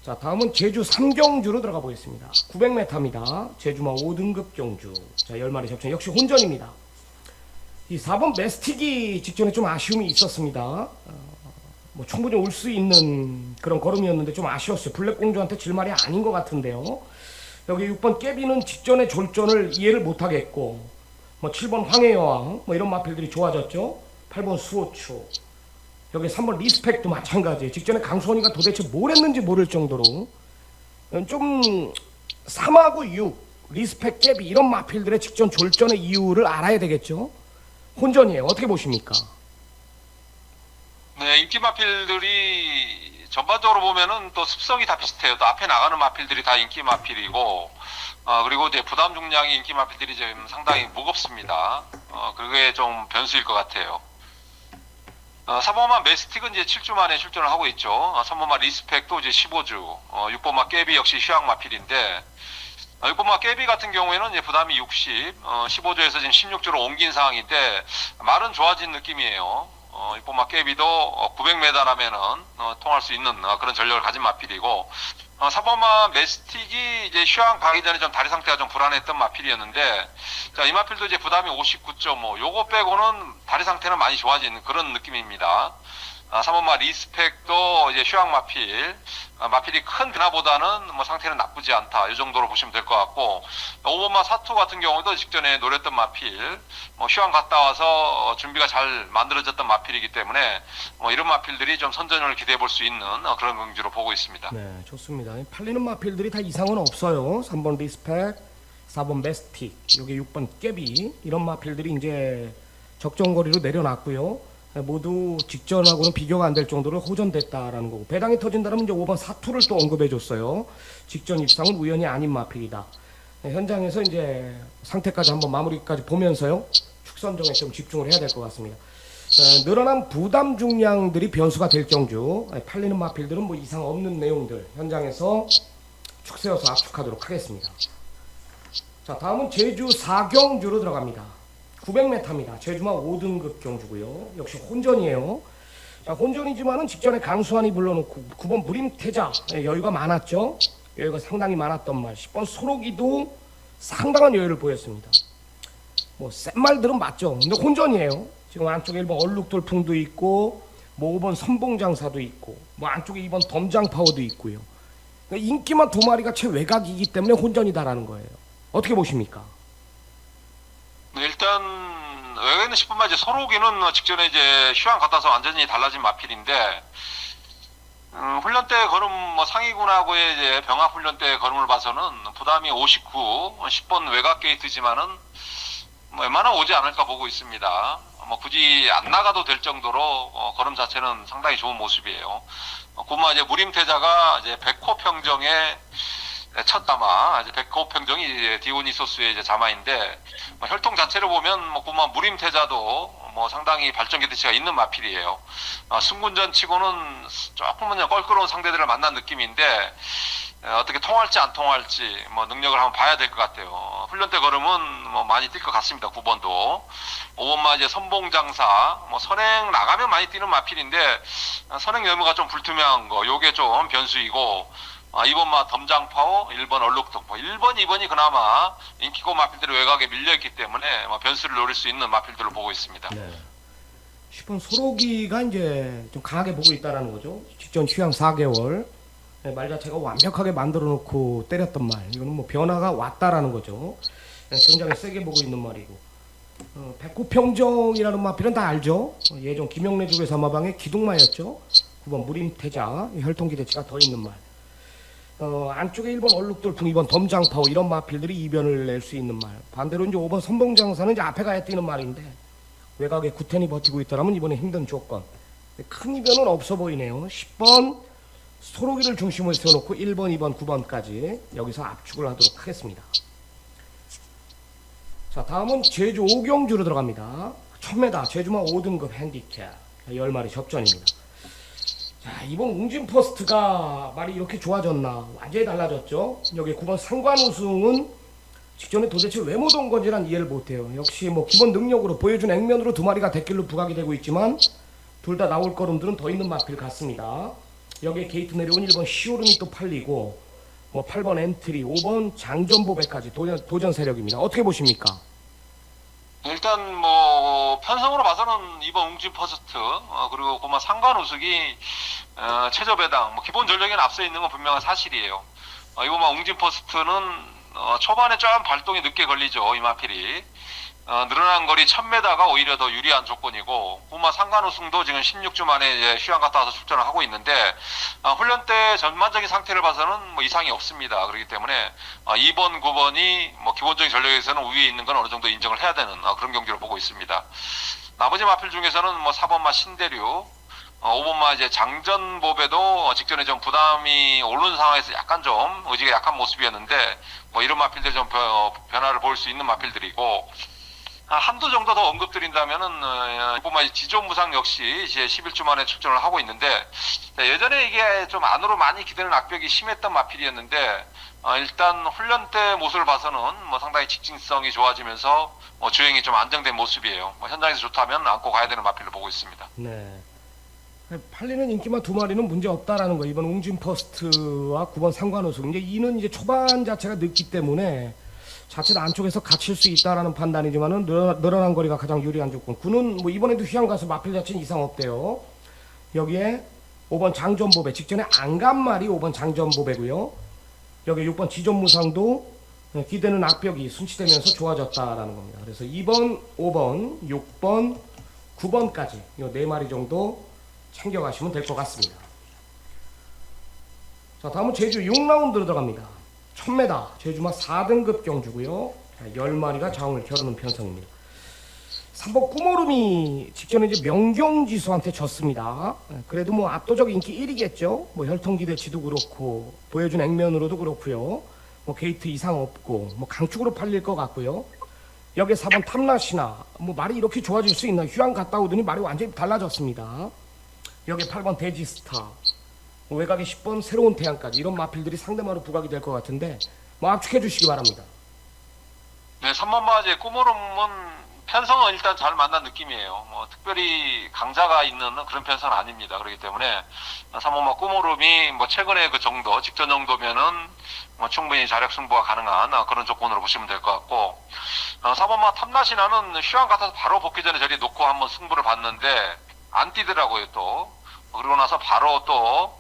자, 다음은 제주 3경주로 들어가 보겠습니다. 900m입니다. 제주마 5등급 경주. 자, 10마리 접전 역시 혼전입니다. 이 4번 메스틱이 직전에 좀 아쉬움이 있었습니다. 뭐 충분히 올 수 있는 그런 걸음이었는데 좀 아쉬웠어요. 블랙공주한테 질 말이 아닌 것 같은데요. 여기 6번 깨비는 직전의 졸전을 이해를 못하겠고 뭐 7번 황해여왕 뭐 이런 마필들이 좋아졌죠. 8번 수호추 여기 3번 리스펙도 마찬가지예요. 직전에 강수원이가 도대체 뭘 했는지 모를 정도로 좀 3하고 6 리스펙 깨비 이런 마필들의 직전 졸전의 이유를 알아야 되겠죠. 혼전이에요. 어떻게 보십니까? 네, 인기 마필들이 전반적으로 보면은 또 습성이 다 비슷해요. 또 앞에 나가는 마필들이 다 인기 마필이고, 그리고 이제 부담 중량이 인기 마필들이 지금 상당히 무겁습니다. 그게 좀 변수일 것 같아요. 3번마 메스틱은 이제 7주 만에 출전을 하고 있죠. 3번마 리스펙도 이제 15주, 6번마 깨비 역시 휴양 마필인데, 6번마 깨비 같은 경우에는 이제 부담이 60, 15주에서 지금 16주로 옮긴 상황인데, 말은 좋아진 느낌이에요. 6번마 깨비도 900m라면은 통할 수 있는 그런 전력을 가진 마필이고 4번마 메스틱이 이제 휴양 가기 전에 좀 다리 상태가 좀 불안했던 마필이었는데 자, 이 마필도 이제 부담이 59.5 요거 빼고는 다리 상태는 많이 좋아진 그런 느낌입니다. 3번마 리스펙도 이제 휴양 마필, 마필이 큰 변화보다는 뭐 상태는 나쁘지 않다. 이 정도로 보시면 될 것 같고, 5번마 사투 같은 경우도 직전에 노렸던 마필, 뭐 휴양 갔다 와서 준비가 잘 만들어졌던 마필이기 때문에 뭐 이런 마필들이 좀 선전을 기대해 볼 수 있는 그런 경주로 보고 있습니다. 네, 좋습니다. 팔리는 마필들이 다 이상은 없어요. 3번 리스펙, 4번 메스틱, 여기 6번 깨비 이런 마필들이 이제 적정거리로 내려놨고요. 모두 직전하고는 비교가 안 될 정도로 호전됐다라는 거고 배당이 터진다면 이제 5번 사투를 또 언급해줬어요. 직전 입상은 우연이 아닌 마필이다. 현장에서 이제 상태까지 한번 마무리까지 보면서요 축선정에 좀 집중을 해야 될 것 같습니다. 늘어난 부담 중량들이 변수가 될 경주 팔리는 마필들은 뭐 이상 없는 내용들 현장에서 축세어서 압축하도록 하겠습니다. 자, 다음은 제주 4경주로 들어갑니다. 900m입니다. 제주마 5등급 경주고요. 역시 혼전이에요. 자, 혼전이지만은 직전에 강수환이 불러놓고 9번 무림태자 여유가 많았죠. 여유가 상당히 많았던 말. 10번 소록이도 상당한 여유를 보였습니다. 뭐 센 말들은 맞죠. 근데 혼전이에요. 지금 안쪽에 1번 얼룩돌풍도 있고 뭐 5번 선봉장사도 있고 뭐 안쪽에 2번 덤장파워도 있고요. 그러니까 인기만 2마리가 최외곽이기 때문에 혼전이다라는 거예요. 어떻게 보십니까? 일단 외곽에는 10번마 이제 소록이는 직전에 이제 휴양 갔다 와서 완전히 달라진 마필인데 훈련 때 걸음 뭐 상위군하고의 이제 병합 훈련 때 걸음을 봐서는 부담이 59, 10번 외곽 게이트지만은 뭐 웬만하면 오지 않을까 보고 있습니다. 뭐 굳이 안 나가도 될 정도로 걸음 자체는 상당히 좋은 모습이에요. 구마 이제 무림태자가 이제 백호평정의 첫 담화, 이제 백호평정이 이제 디오니소스의 이제 자마인데, 혈통 자체를 보면 구마 무림태자도 상당히 발전 기대치가 있는 마필이에요. 승군전 치고는 조금은 껄끄러운 상대들을 만난 느낌인데, 어떻게 통할지 안 통할지 능력을 한번 봐야 될 것 같아요. 훈련 때 걸음은 많이 뛸 것 같습니다. 9번도 5번마 이제 선봉장사 선행 나가면 많이 뛰는 마필인데 선행 여부가 좀 불투명한 거 요게 좀 변수이고, 2번마 덤장파워 1번 얼룩동파 1번 2번이 그나마 인기고 마필들이 외곽에 밀려있기 때문에 변수를 노릴 수 있는 마필들로 보고 있습니다. 네. 10번 소로기가 이제 좀 강하게 보고 있다라는 거죠. 직전 휴양 4개월. 네, 말 자체가 완벽하게 만들어 놓고 때렸던 말. 이거는 변화가 왔다라는 거죠. 네, 굉장히 세게 보고 있는 말이고. 백호평정이라는 마필은 다 알죠. 예전 김영래 주의 사마방의 기둥마였죠. 9번 무림태자, 혈통 기대치가 더 있는 말. 안쪽에 1번 얼룩돌풍, 2번 덤장파워 이런 마필들이 이변을 낼 수 있는 말. 반대로 이제 5번 선봉장사는 이제 앞에 가야 뛰는 말인데 외곽에 구텐이 버티고 있다라면 이번에 힘든 조건. 큰 이변은 없어 보이네요. 10번 소로기를 중심으로 세워놓고 1번, 2번, 9번까지 여기서 압축을 하도록 하겠습니다. 자, 다음은 제주 오경주로 들어갑니다. 1000m 제주마 5등급 핸디캡 10마리 접전입니다. 자, 이번 웅진퍼스트가 말이 이렇게 좋아졌나? 완전히 달라졌죠. 여기 9번 상관 우승은 직전에 도대체 왜 못 온 건지는 이해를 못해요. 역시 기본 능력으로 보여준 액면으로 2마리가 대길로 부각이 되고 있지만 둘 다 나올 걸음들은 더 있는 마필 같습니다. 여기에 게이트 내려온 1번 시오름이 또 팔리고 8번 엔트리, 5번 장전보배까지 도전 세력입니다. 어떻게 보십니까? 일단 편성으로 봐서는 이번 웅진 퍼스트 그리고 고마 상관 우승이 최저 배당 기본 전력에는 앞서 있는 건 분명한 사실이에요. 이번 웅진 퍼스트는 초반에 좀 발동이 늦게 걸리죠. 이 마필이 늘어난 거리 1000m가 오히려 더 유리한 조건이고, 고마 상관 우승도 지금 16주 만에 이제 휴양 갔다 와서 출전을 하고 있는데 훈련 때 전반적인 상태를 봐서는 이상이 없습니다. 그렇기 때문에 2번, 9번이 기본적인 전력에서는 우위에 있는 건 어느 정도 인정을 해야 되는 그런 경기로 보고 있습니다. 나머지 마필 중에서는 4번마 신대륙, 5번마 이제 장전보배도 직전에 좀 부담이 오른 상황에서 약간 좀 의지가 약한 모습이었는데 이런 마필들 좀 변화를 볼 수 있는 마필들이고, 한두 정도 더 언급드린다면은 5번마 지존무상 역시 이제 11주 만에 출전을 하고 있는데, 예전에 이게 좀 안으로 많이 기대는 악벽이 심했던 마필이었는데 일단 훈련 때 모습을 봐서는 상당히 직진성이 좋아지면서 주행이 좀 안정된 모습이에요. 현장에서 좋다면 안고 가야 되는 마필로 보고 있습니다. 네. 팔리는 인기만 2마리는 문제 없다라는 거. 이번 웅진퍼스트와 9번 상관우승. 이제 이는 이제 초반 자체가 늦기 때문에 자칫 안쪽에서 갇힐 수 있다라는 판단이지만은 늘어난 거리가 가장 유리한 조건. 9는 이번에도 휴양 가서 마필 자체는 이상 없대요. 여기에 5번 장전보배, 직전에 안 간 말이 5번 장전보배고요. 여기 6번 지존무상도 기대는 악벽이 순치되면서 좋아졌다라는 겁니다. 그래서 2번, 5번, 6번, 9번까지 이 4마리 정도 챙겨가시면 될 것 같습니다. 자, 다음은 제주 6라운드로 들어갑니다. 1000m 제주마 4등급 경주고요. 10마리가 자웅을 겨루는 편성입니다. 3번 꾸모름이 직전에 이제 명경지수한테 졌습니다. 그래도 압도적 인기 1위겠죠. 혈통 기대치도 그렇고 보여준 액면으로도 그렇고요. 게이트 이상 없고 강축으로 팔릴 것 같고요. 여기에 4번 탐라시나 말이 이렇게 좋아질 수 있나. 휴양 갔다 오더니 말이 완전히 달라졌습니다. 여기에 8번 대지스타, 외곽에 10번 새로운 태양까지 이런 마필들이 상대마로 부각이 될 것 같은데 압축해 주시기 바랍니다. 네, 3번 마제 꾸모름은 편성은 일단 잘 만난 느낌이에요. 특별히 강자가 있는 그런 편성은 아닙니다. 그렇기 때문에 3번마 꾸모름이 최근에 그 정도, 직전 정도면은 충분히 자력 승부가 가능한 그런 조건으로 보시면 될 것 같고, 4번마 탐나시나는 휴양 같아서 바로 복귀 전에 저리 놓고 한번 승부를 봤는데 안 뛰더라고요. 또 그러고 나서 바로 또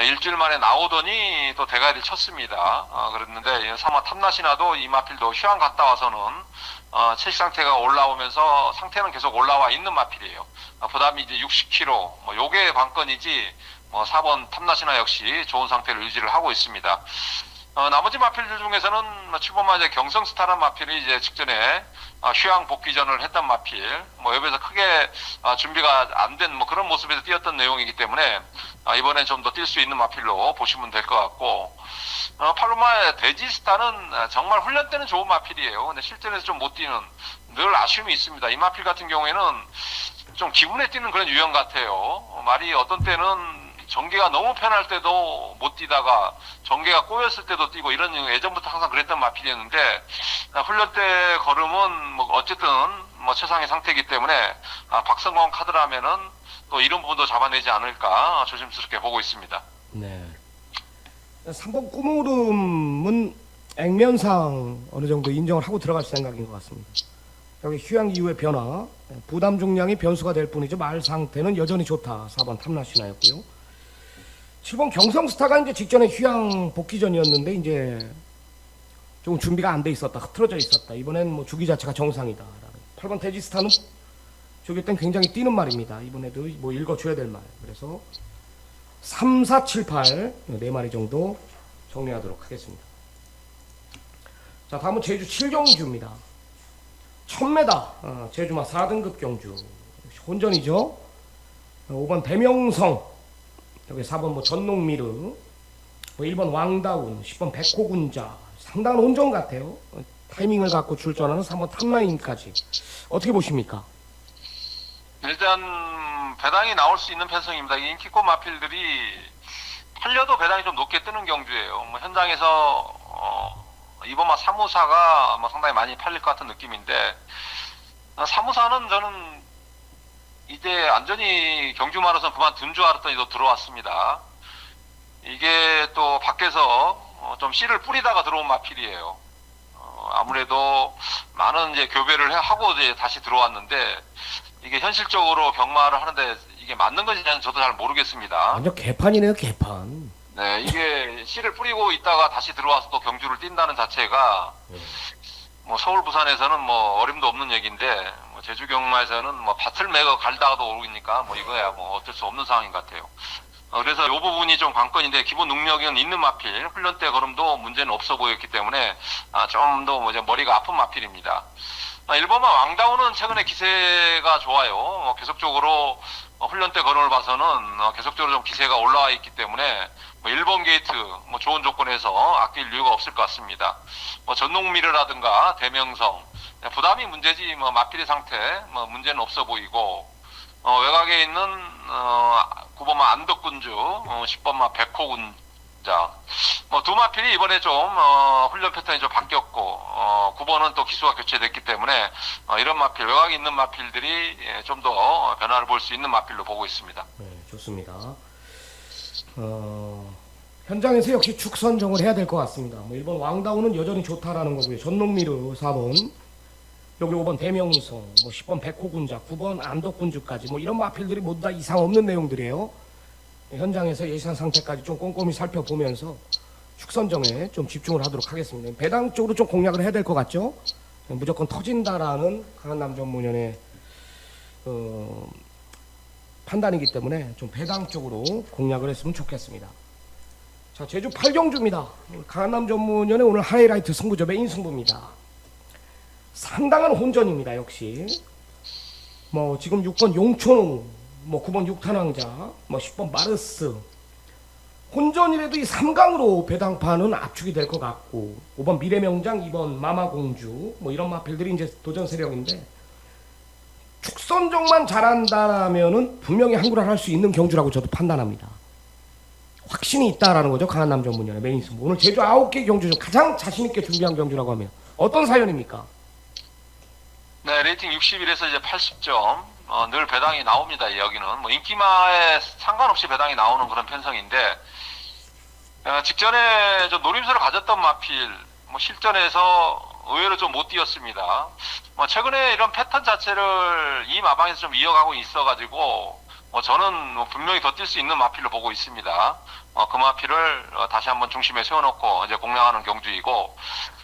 일주일 만에 나오더니 또 대가리를 쳤습니다. 그랬는데 3화 탐나시나도 이 마필도 휴양 갔다 와서는 체식 상태가 올라오면서 상태는 계속 올라와 있는 마필이에요. 부담이 이제 60kg, 요게 관건이지 4번 탐나시나 역시 좋은 상태를 유지를 하고 있습니다. 나머지 마필들 중에서는 7번마 이제 경성스타라는 마필이 이제 직전에 휴양 복귀전을 했던 마필, 뭐 여기서 크게 준비가 안 된 뭐 그런 모습에서 뛰었던 내용이기 때문에 이번엔 좀 더 뛸 수 있는 마필로 보시면 될 것 같고, 팔로마의 대지스타는 정말 훈련 때는 좋은 마필이에요. 근데 실전에서 좀 못 뛰는 늘 아쉬움이 있습니다. 이 마필 같은 경우에는 좀 기분에 뛰는 그런 유형 같아요. 말이 어떤 때는 전개가 너무 편할 때도 못 뛰다가 전개가 꼬였을 때도 뛰고 이런 예전부터 항상 그랬던 마필이었는데, 훈련 때 걸음은 뭐 어쨌든 뭐 최상의 상태이기 때문에 박성광 카드라면은 또 이런 부분도 잡아내지 않을까 조심스럽게 보고 있습니다. 네. 3번 꾸물음은 액면상 어느 정도 인정을 하고 들어갈 생각인 것 같습니다. 여기 휴양 이후의 변화, 부담 중량이 변수가 될 뿐이죠. 말 상태는 여전히 좋다. 4번 탐라시나였고요. 7번 경성스타가 이제 직전에 휴양 복귀전이었는데 이제 조금 준비가 안 돼 있었다, 흐트러져 있었다. 이번엔 뭐 주기 자체가 정상이다. 8번 대지스타는 저기 땐 굉장히 뛰는 말입니다. 이번에도 뭐 읽어줘야 될 말. 그래서 3, 4, 7, 8 네 마리 정도 정리하도록 하겠습니다. 자, 다음은 제주 7경주입니다. 1000m 제주마 4등급 경주 혼전이죠. 5번 대명성, 여기 4번 뭐 전농미르, 뭐 1번 왕다운, 10번 백호군자, 상당한 혼전 같아요. 타이밍을 갖고 출전하는 3번 탑라인까지 어떻게 보십니까? 일단 배당이 나올 수 있는 편성입니다. 인기꽃 마필들이 팔려도 배당이 좀 높게 뜨는 경주예요. 뭐 현장에서 이번마 사무사가 뭐 상당히 많이 팔릴 것 같은 느낌인데, 사무사는 저는 이제 안전히 경주마라선 그만둔 줄 알았더니 또 들어왔습니다. 이게 또 밖에서 좀 씨를 뿌리다가 들어온 마필이에요. 아무래도 많은 이제 교배를 하고 이제 다시 들어왔는데, 이게 현실적으로 경마를 하는데 이게 맞는 건지는 저도 잘 모르겠습니다. 완전 개판이네요, 개판. 네, 이게 씨를 뿌리고 있다가 다시 들어와서 또 경주를 뛴다는 자체가 뭐 서울 부산에서는 뭐 어림도 없는 얘기인데, 뭐 제주 경마에서는 뭐 밭을 매고 갈다가도 오르니까 뭐 이거야 뭐 어쩔 수 없는 상황인 것 같아요. 그래서 이 부분이 좀 관건인데, 기본 능력은 있는 마필, 훈련 때 걸음도 문제는 없어 보였기 때문에 좀 더 뭐 머리가 아픈 마필입니다. 1번마 왕다운은 최근에 기세가 좋아요. 계속적으로 훈련 때 걸음을 봐서는 계속적으로 좀 기세가 올라와 있기 때문에 뭐 1번 게이트 뭐 좋은 조건에서 아낄 이유가 없을 것 같습니다. 뭐 전농미르라든가 대명성, 부담이 문제지 뭐 마필의 상태 뭐 문제는 없어 보이고, 외곽에 있는 9번마 안덕군주, 10번마 백호군자, 뭐 두 마필이 이번에 좀 훈련 패턴이 좀 바뀌었고, 9번은 또 기수가 교체됐기 때문에 이런 마필, 외곽에 있는 마필들이 좀 더 변화를 볼 수 있는 마필로 보고 있습니다. 네, 좋습니다. 현장에서 역시 축 선정을 해야 될 것 같습니다. 뭐 1번 왕다운은 여전히 좋다라는 거고요. 전농미르 4번, 여기 5번 대명성, 뭐 10번 백호군자, 9번 안덕군주까지 뭐 이런 마필들이 모두 다 이상 없는 내용들이에요. 현장에서 예상 상태까지 좀 꼼꼼히 살펴보면서 축 선정에 좀 집중을 하도록 하겠습니다. 배당 쪽으로 좀 공략을 해야 될 것 같죠? 무조건 터진다라는 강한남 전문위원의 판단이기 때문에 좀 배당 쪽으로 공략을 했으면 좋겠습니다. 자, 제주 8경주입니다. 강한남 전문위원의 오늘 하이라이트 승부죠. 메인 승부입니다. 상당한 혼전입니다. 역시 뭐 지금 6번 용촌, 뭐 9번 육탄왕자, 뭐 10번 마르스, 혼전이라도 이 3강으로 배당파는 압축이 될 것 같고, 5번 미래명장, 2번 마마공주, 뭐 이런 마필들이 이제 도전 세력인데, 축선정만 잘한다면은 분명히 한구를 할 수 있는 경주라고 저도 판단합니다. 확신이 있다라는 거죠. 강한남 전문위원의 메인 승부. 오늘 제주 9개 경주 중 가장 자신있게 준비한 경주라고 하면 어떤 사연입니까? 네, 레이팅 61에서 이제 80점. 늘 배당이 나옵니다. 여기는 뭐 인기마에 상관없이 배당이 나오는 그런 편성인데, 직전에 좀 노림수를 가졌던 마필, 뭐 실전에서 의외로 좀 못 뛰었습니다. 뭐 최근에 이런 패턴 자체를 이 마방에서 좀 이어가고 있어가지고, 뭐 저는 뭐 분명히 더 뛸 수 있는 마필로 보고 있습니다. 그 마필을 다시 한번 중심에 세워놓고 이제 공략하는 경주이고,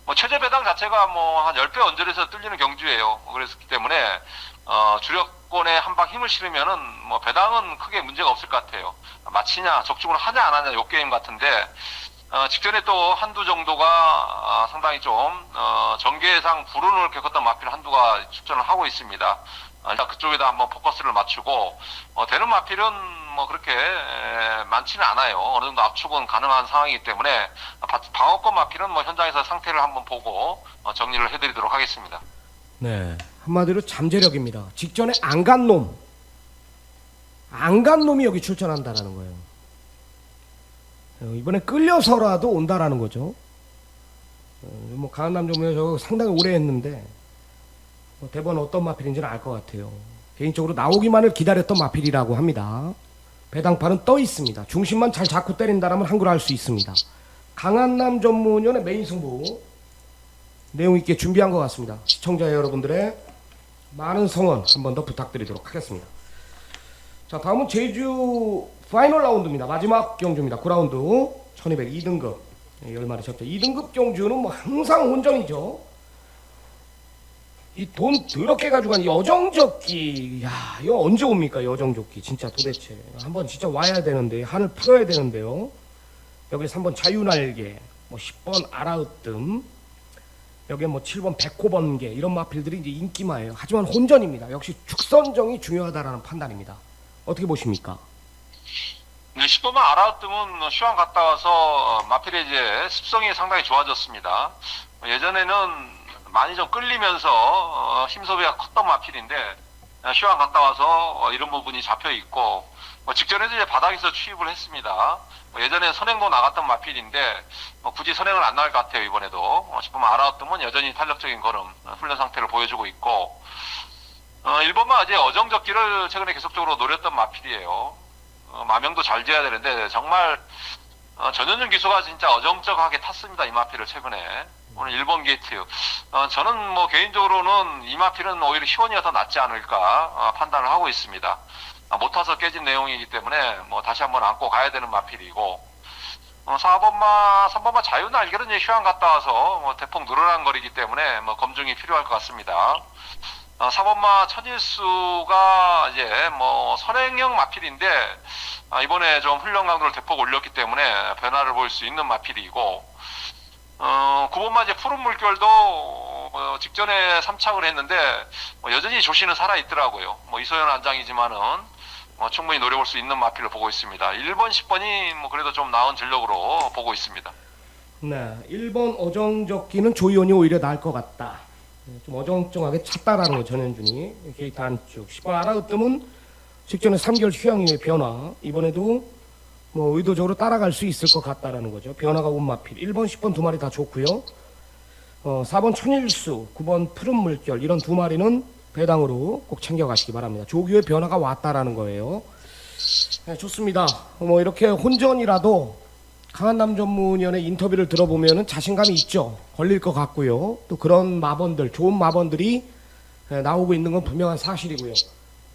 뭐 최저 배당 자체가 뭐 한 10배 언저리에서 뚫리는 경주예요. 그랬기 때문에 주력권에 한 방 힘을 실으면은 뭐 배당은 크게 문제가 없을 것 같아요. 마치냐 적중을 하냐 안 하냐 요 게임 같은데, 직전에 또 한두 정도가 상당히 좀 전개상 불운을 겪었던 마필 한두가 출전을 하고 있습니다. 일단 그쪽에다 한번 포커스를 맞추고 되는 마필은 뭐 그렇게 많지는 않아요. 어느 정도 압축은 가능한 상황이기 때문에 방어권 마필은 뭐 현장에서 상태를 한번 보고 정리를 해드리도록 하겠습니다. 네, 한마디로 잠재력입니다. 직전에 안 간 놈이 여기 출전한다라는 거예요. 이번에 끌려서라도 온다라는 거죠. 뭐 강한남 정부에 저 상당히 오래 했는데 뭐 대번 어떤 마필인지는 알 것 같아요. 개인적으로 나오기만을 기다렸던 마필이라고 합니다. 배당판은 떠 있습니다. 중심만 잘 잡고 때린다라면 한글 알 수 있습니다. 강한남 전문위원의 메인 승부 내용 있게 준비한 것 같습니다. 시청자 여러분들의 많은 성원 한 번 더 부탁드리도록 하겠습니다. 자, 다음은 제주 파이널 라운드입니다. 마지막 경주입니다. 9라운드 1200 2등급 10마리 쳤죠. 2등급 경주는 뭐 항상 혼전이죠. 이 돈 더럽게 가지고 간 여정조끼, 야, 이거 언제 옵니까? 여정조끼 진짜 도대체 한번 진짜 와야 되는데, 한을 풀어야 되는데요. 여기서 3번 자유날개, 뭐 10번 아라으뜸, 여기에 뭐 7번 백호번개, 이런 마필들이 이제 인기마예요. 하지만 혼전입니다. 역시 축선정이 중요하다라는 판단입니다. 어떻게 보십니까? 네, 10번만 아라으뜸은 시황 갔다 와서 마필의 이제 습성이 상당히 좋아졌습니다. 예전에는 많이 좀 끌리면서 힘소비가 컸던 마필인데 시황 갔다 와서 이런 부분이 잡혀 있고, 직전에도 이제 바닥에서 취입을 했습니다. 예전에 선행도 나갔던 마필인데 굳이 선행을 안 나갈 것 같아요. 이번에도 10번만 아라으뜸은 여전히 탄력적인 걸음 훈련 상태를 보여주고 있고, 1번만 이제 어정적기를 최근에 계속적으로 노렸던 마필이에요. 마명도 잘 지어야 되는데 정말 전현준 기수가 진짜 어정쩡하게 탔습니다. 이 마필을 최근에. 오늘 1번 게이트. 저는 뭐 개인적으로는 이 마필은 오히려 희원이가 더 낫지 않을까 판단을 하고 있습니다. 못 타서 깨진 내용이기 때문에 뭐 다시 한번 안고 가야 되는 마필이고, 3번마 자유날개는 이제 휴양 갔다 와서 뭐 대폭 늘어난 거리기 때문에 뭐 검증이 필요할 것 같습니다. 4번마 천일수가 이제 뭐 선행형 마필인데 이번에 좀 훈련 강도를 대폭 올렸기 때문에 변화를 보일 수 있는 마필이고, 9번마 이제 푸른 물결도 직전에 3착을 했는데 여전히 조시는 살아 있더라고요. 뭐 이소연 안장이지만은 충분히 노려볼 수 있는 마필을 보고 있습니다. 1번, 10번이 뭐 그래도 좀 나은 전력으로 보고 있습니다. 네, 1번 어정적기는 조이온이 오히려 나을 것 같다. 좀 어정쩡하게 찼다라는 거, 전현준이. 게이트 안쪽 10번 아라으뜸은 직전에 3개월 휴양 이후의 변화, 이번에도 뭐 의도적으로 따라갈 수 있을 것 같다라는 거죠. 변화가 온 마필 1번 10번 두 마리 다 좋고요. 4번 천일수, 9번 푸른 물결, 이런 두 마리는 배당으로 꼭 챙겨가시기 바랍니다. 조규의 변화가 왔다라는 거예요. 네, 좋습니다. 뭐 이렇게 혼전이라도 강한남 전문위원의 인터뷰를 들어보면은 자신감이 있죠. 걸릴 것 같고요. 또 그런 마번들, 좋은 마번들이 나오고 있는 건 분명한 사실이고요.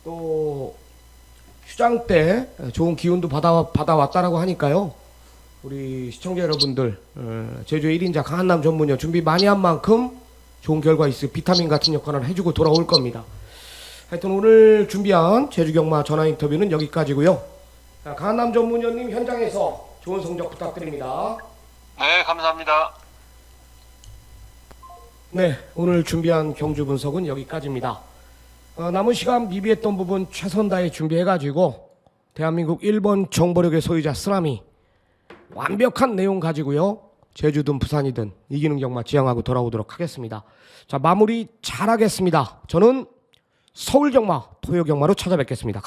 또 휴장 때 좋은 기운도 받아왔다라고 하니까요. 우리 시청자 여러분들, 제주의 1인자 강한남 전문위원 준비 많이 한 만큼 좋은 결과 있을 비타민 같은 역할을 해주고 돌아올 겁니다. 하여튼 오늘 준비한 제주경마 전화 인터뷰는 여기까지고요. 강한남 전문위원님 현장에서 좋은 성적 부탁드립니다. 네, 감사합니다. 네, 오늘 준비한 경주 분석은 여기까지입니다. 남은 시간 미비했던 부분 최선 다해 준비해가지고 대한민국 1번 정보력의 소유자 쓰라미 완벽한 내용 가지고요. 제주든 부산이든 이기는 경마 지향하고 돌아오도록 하겠습니다. 자, 마무리 잘하겠습니다. 저는 서울 경마, 토요 경마로 찾아뵙겠습니다.